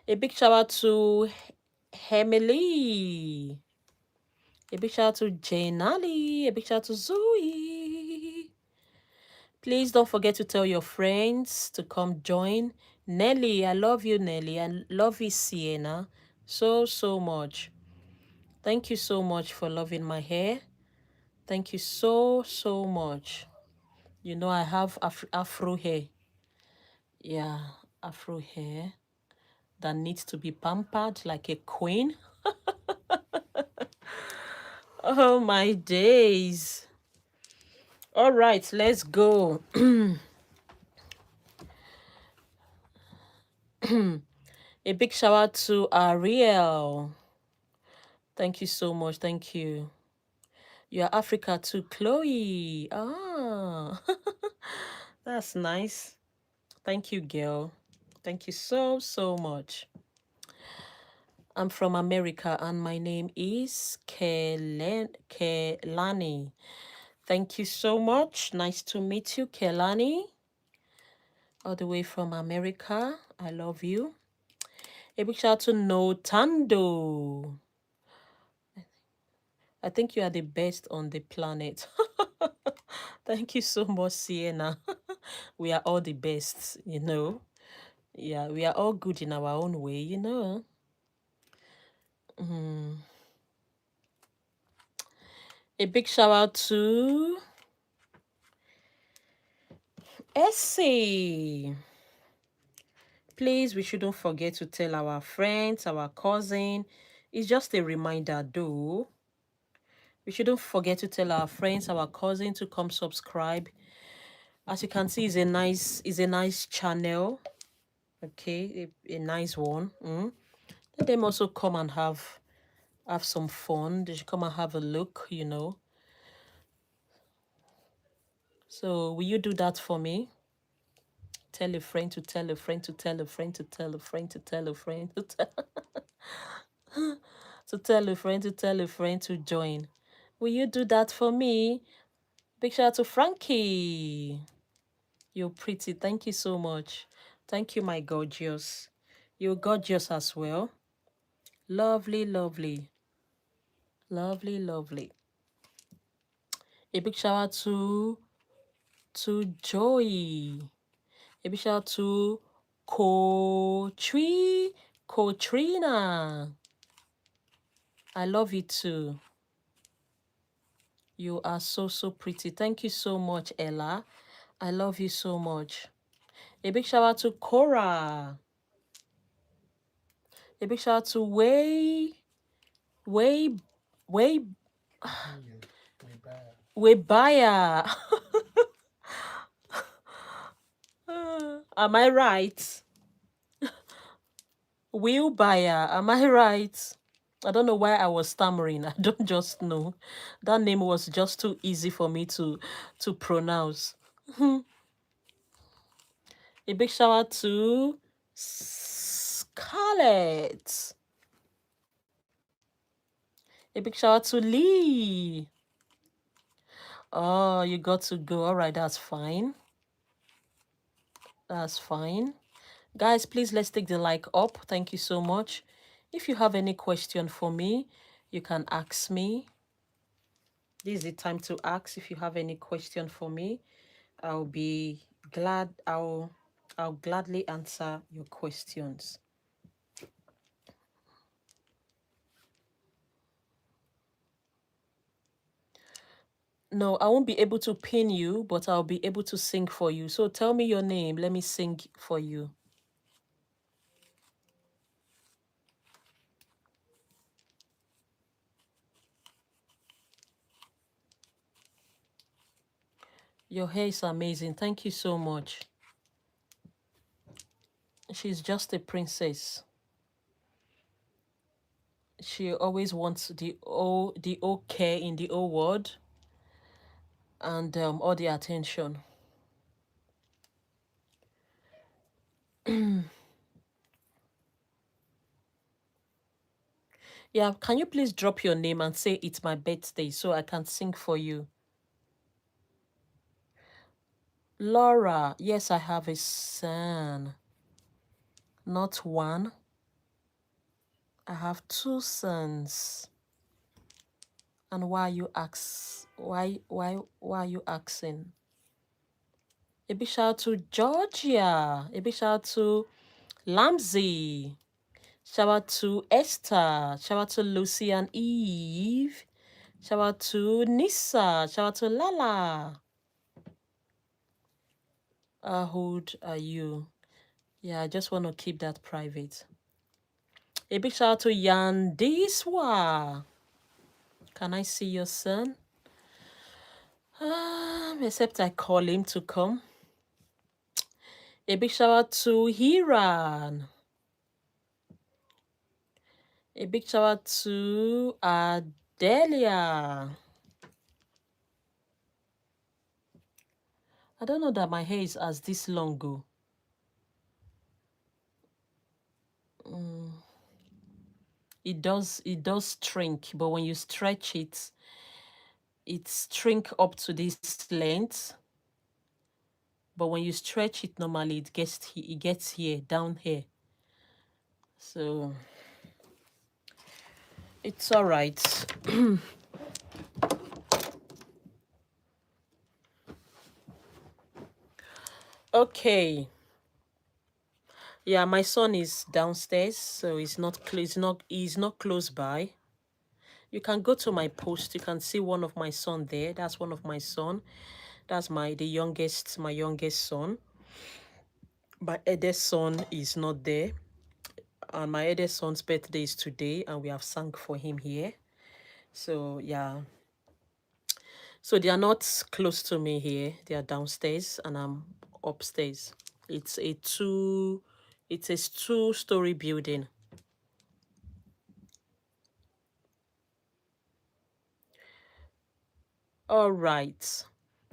A big shout out to Emily. A big shout out to Jane Ali. A big shout out to Zoe. Please don't forget to tell your friends to come join. Nelly, I love you, Nelly. I love you, Sienna. So, so much. Thank you so much for loving my hair. Thank you so, so much. I have afro hair. Yeah, afro hair that needs to be pampered like a queen. Oh, my days. All right, let's go. A big shout out to Ariel. Thank you so much. Thank you. You're Africa too, Chloe. Ah, that's nice. Thank you, girl. Thank you so, so much. I'm from America and my name is Kelani. Thank you so much. Nice to meet you, Kelani. All the way from America. I love you. A big shout out to Notando. I think you are the best on the planet. Thank you so much, Sienna. We are all the best. Yeah, we are all good in our own way. A big shout out to Essie. Please, we shouldn't forget to tell our friends, our cousin. It's just a reminder, though. We shouldn't forget to tell our friends, our cousin to come subscribe. As you can see, it's a nice channel. Okay, a nice one. Let them also come and have some fun. They should come and have a look. So will you do that for me? Tell a friend to tell a friend to tell a friend to tell a friend to tell a friend to tell a friend to tell a friend to join. Will you do that for me? Big shout out to Frankie. You're pretty. Thank you so much. Thank you, my gorgeous. You're gorgeous as well. Lovely, lovely. Lovely, lovely. A big shout out to Joey. A big shout out to Ko Chui. Kotrina. I love you too. You are so, so pretty. Thank you so much, Ella. I love you so much. A big shout out to Cora. A big shout out to Way, Way, Waybaya. Am I right? Will buyer, am I right? I don't know why I was stammering. I don't just know. That name was just too easy for me to pronounce. A big shout out to Scarlett. A big shout out to Lee. Oh, you got to go. All right, that's fine. That's fine. Guys, please let's take the like up. Thank you so much. If you have any question for me, you can ask me. This is the time to ask. If you have any question for me, I'll be glad. I'll gladly answer your questions. No, I won't be able to pin you, but I'll be able to sing for you. So tell me your name. Let me sing for you. Your hair is amazing. Thank you so much. She's just a princess. She always wants the okay in the O word and all the attention. Yeah, can you please drop your name and say it's my birthday so I can sing for you? Laura, yes, I have a son. Not one. I have two sons. And why are you why are you asking? A big shout out to Georgia. A big shout out to Lamsey. Shout out to Esther. Shout out to Lucy and Eve. Shout out to Nissa. Shout out to Lala. How old are you? Yeah, I just want to keep that private. A big shout out to Yandiswa. Can I see your son? Except I call him to come. A big shout out to Hiran. A big shout out to Adelia. I don't know that my hair is as this long go. It does shrink, but when you stretch it, it shrink up to this length. But when you stretch it normally, it gets here, down here. So it's all right. Okay. Yeah, my son is downstairs, so he's not close by. You can go to my post. You can see one of my son there. That's one of my son. That's my youngest son. My eldest son is not there. And my eldest son's birthday is today, and we have sung for him here. So yeah. So they are not close to me here. They are downstairs and I'm upstairs. It's a two-story building. All right.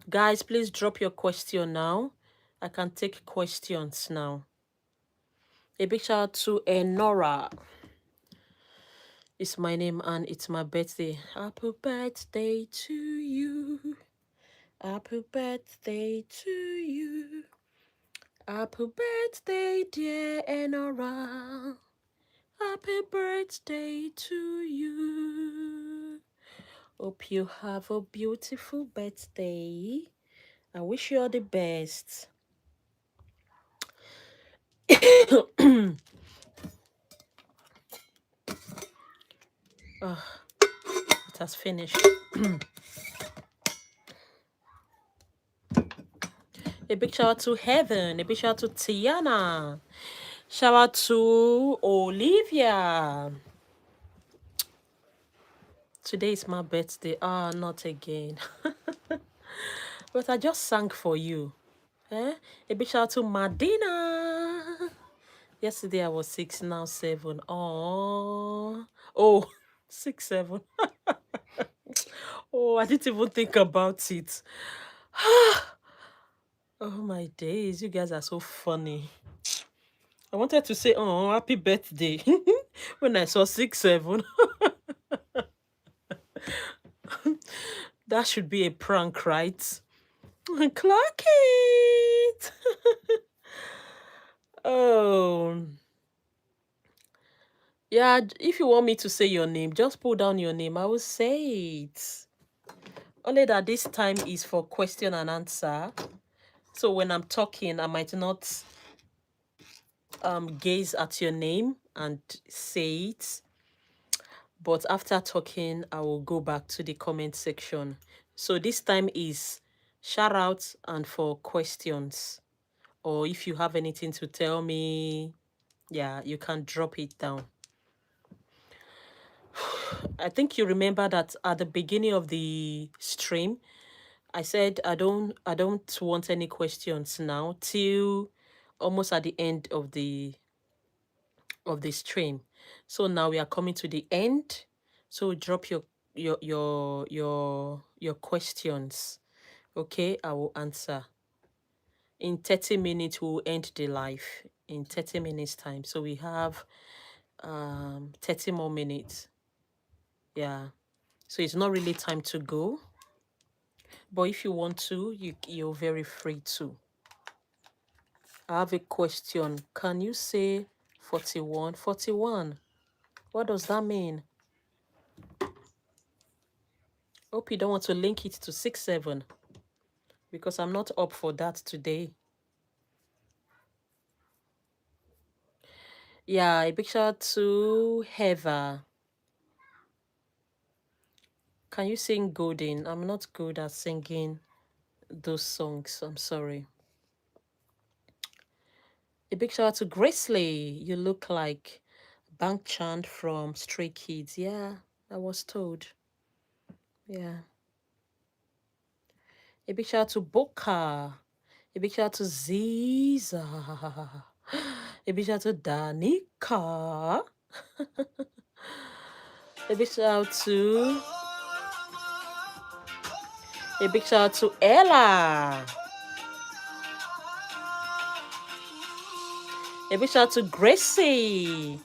Guys, please drop your question now. I can take questions now. A big shout out to Enora. It's my name and it's my birthday. Happy birthday to you. Happy birthday to you. Happy birthday, dear Enora. Happy birthday to you. Hope you have a beautiful birthday. I wish you all the best. Oh, it has finished. A big shout out to Heaven. A big shout out to Tiana. Shout out to Olivia. Today is my birthday. Ah, not again. But I just sang for you. Eh? A big shout out to Madina. Yesterday I was 6, now 7. Oh, 6, 7. Oh, I didn't even think about it. Oh my days, you guys are so funny. I wanted to say, oh, happy birthday when I saw 6, 7. That should be a prank, right? Clock it. Oh. Yeah, if you want me to say your name, just pull down your name. I will say it. Only that this time is for question and answer. So when I'm talking, I might not gaze at your name and say it. But after talking, I will go back to the comment section. So this time is shout out and for questions. Or if you have anything to tell me, yeah, you can drop it down. I think you remember that at the beginning of the stream, I said I don't want any questions now till almost at the end of the stream. So now we are coming to the end. So drop your questions. Okay, I will answer. In 30 minutes we'll end the live. In 30 minutes time. So we have 30 more minutes. Yeah. So it's not really time to go. But if you want to, you're very free to. I have a question. Can you say 41? 41. What does that mean? Hope you don't want to link it to 6, 7. Because I'm not up for that today. Yeah, a big shout out to Heather. Can you sing Golden? I'm not good at singing those songs. I'm sorry. A big shout out to Graceley. You look like Bank Chan from Stray Kids. Yeah, I was told. Yeah. A big shout out to Boca. A big shout out to Ziza. A big shout out to Danica. A big shout out to Ella. A big shout out to Gracie.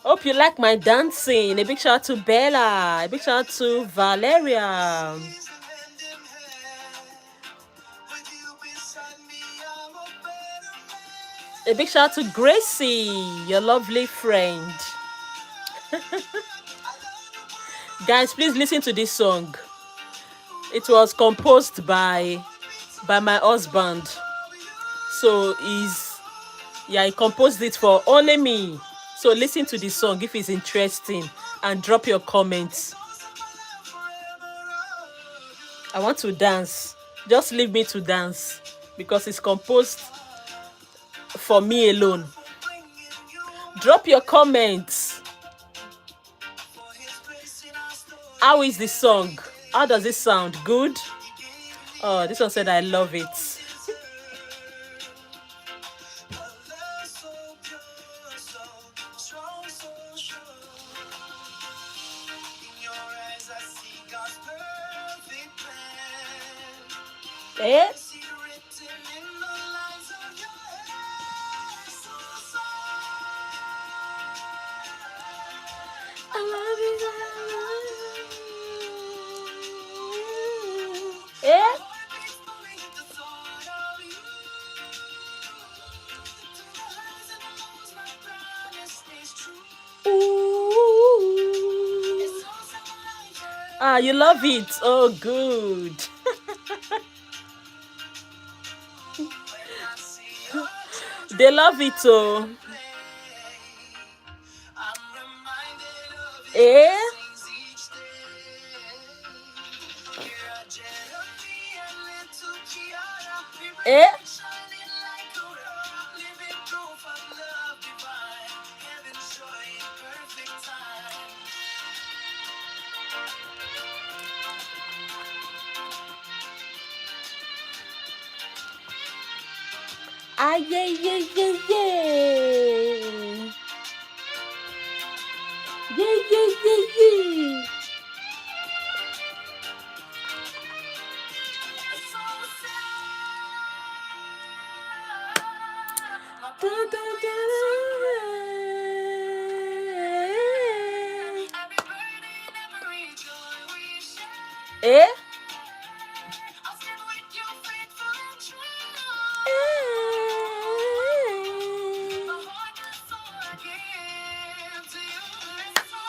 Hope you like my dancing. A big shout out to Bella. A big shout out to Valeria. A big shout out to Gracie, your lovely friend. Guys, please listen to this song. It was composed by my husband. So he composed it for only me. So listen to the song if it's interesting and drop your comments. I want to dance. Just leave me to dance because it's composed for me alone. Drop your comments. How is the song? How does it sound? Good? Oh, this one said I love it. Eh? Ah, you love it. Oh, good. They love it, oh. Eh? Eh? Ah, yeah, yeah, yeah, yeah. Yeah, yeah, yeah, yeah. Dun, dun, dun, dun. Eh?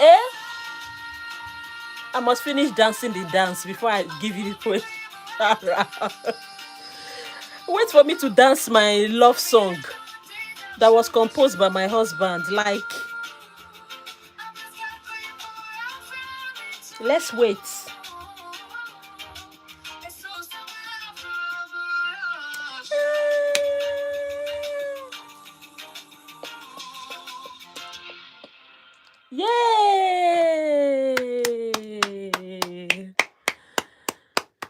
Eh? I must finish dancing the dance before I give you the question. Wait for me to dance my love song that was composed by my husband. Like, let's wait. Yay!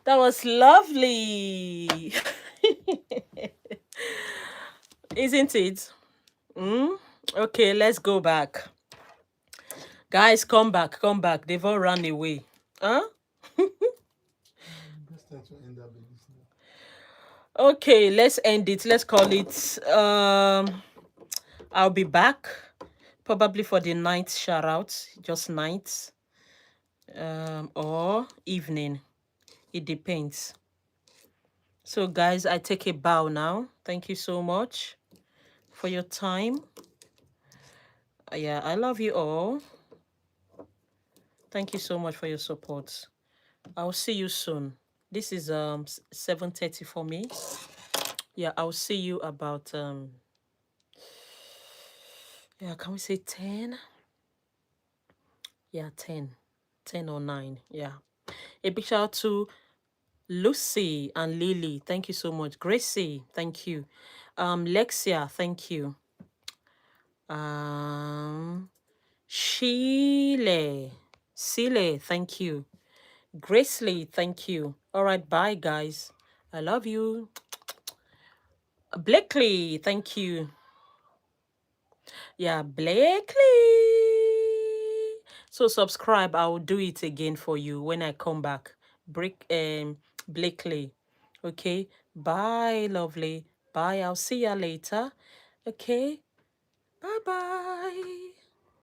That was lovely. Isn't it? Mm? Okay, let's go back. Guys, come back, come back. They've all run away. Huh? Best time to end that baby snap. Okay, let's end it. Let's call it. I'll be back probably for the night shout out, just night, or evening. It depends. So, guys, I take a bow now. Thank you so much for your time. Yeah, I love you all. Thank you so much for your support. I'll see you soon. This is 7:30 for me. Yeah, I'll see you about yeah, can we say 10? Yeah, 10. 10 or 9. Yeah. A big shout out to Lucy and Lily. Thank you so much. Gracie, thank you. Lexia, thank you. Sheila, Sile, thank you. Gracely, thank you. All right, bye, guys. I love you. Blakely, thank you. Yeah, Blakely. So subscribe. I will do it again for you when I come back. Blakely. Okay. Bye, lovely. Bye. I'll see you later. Okay. Bye bye.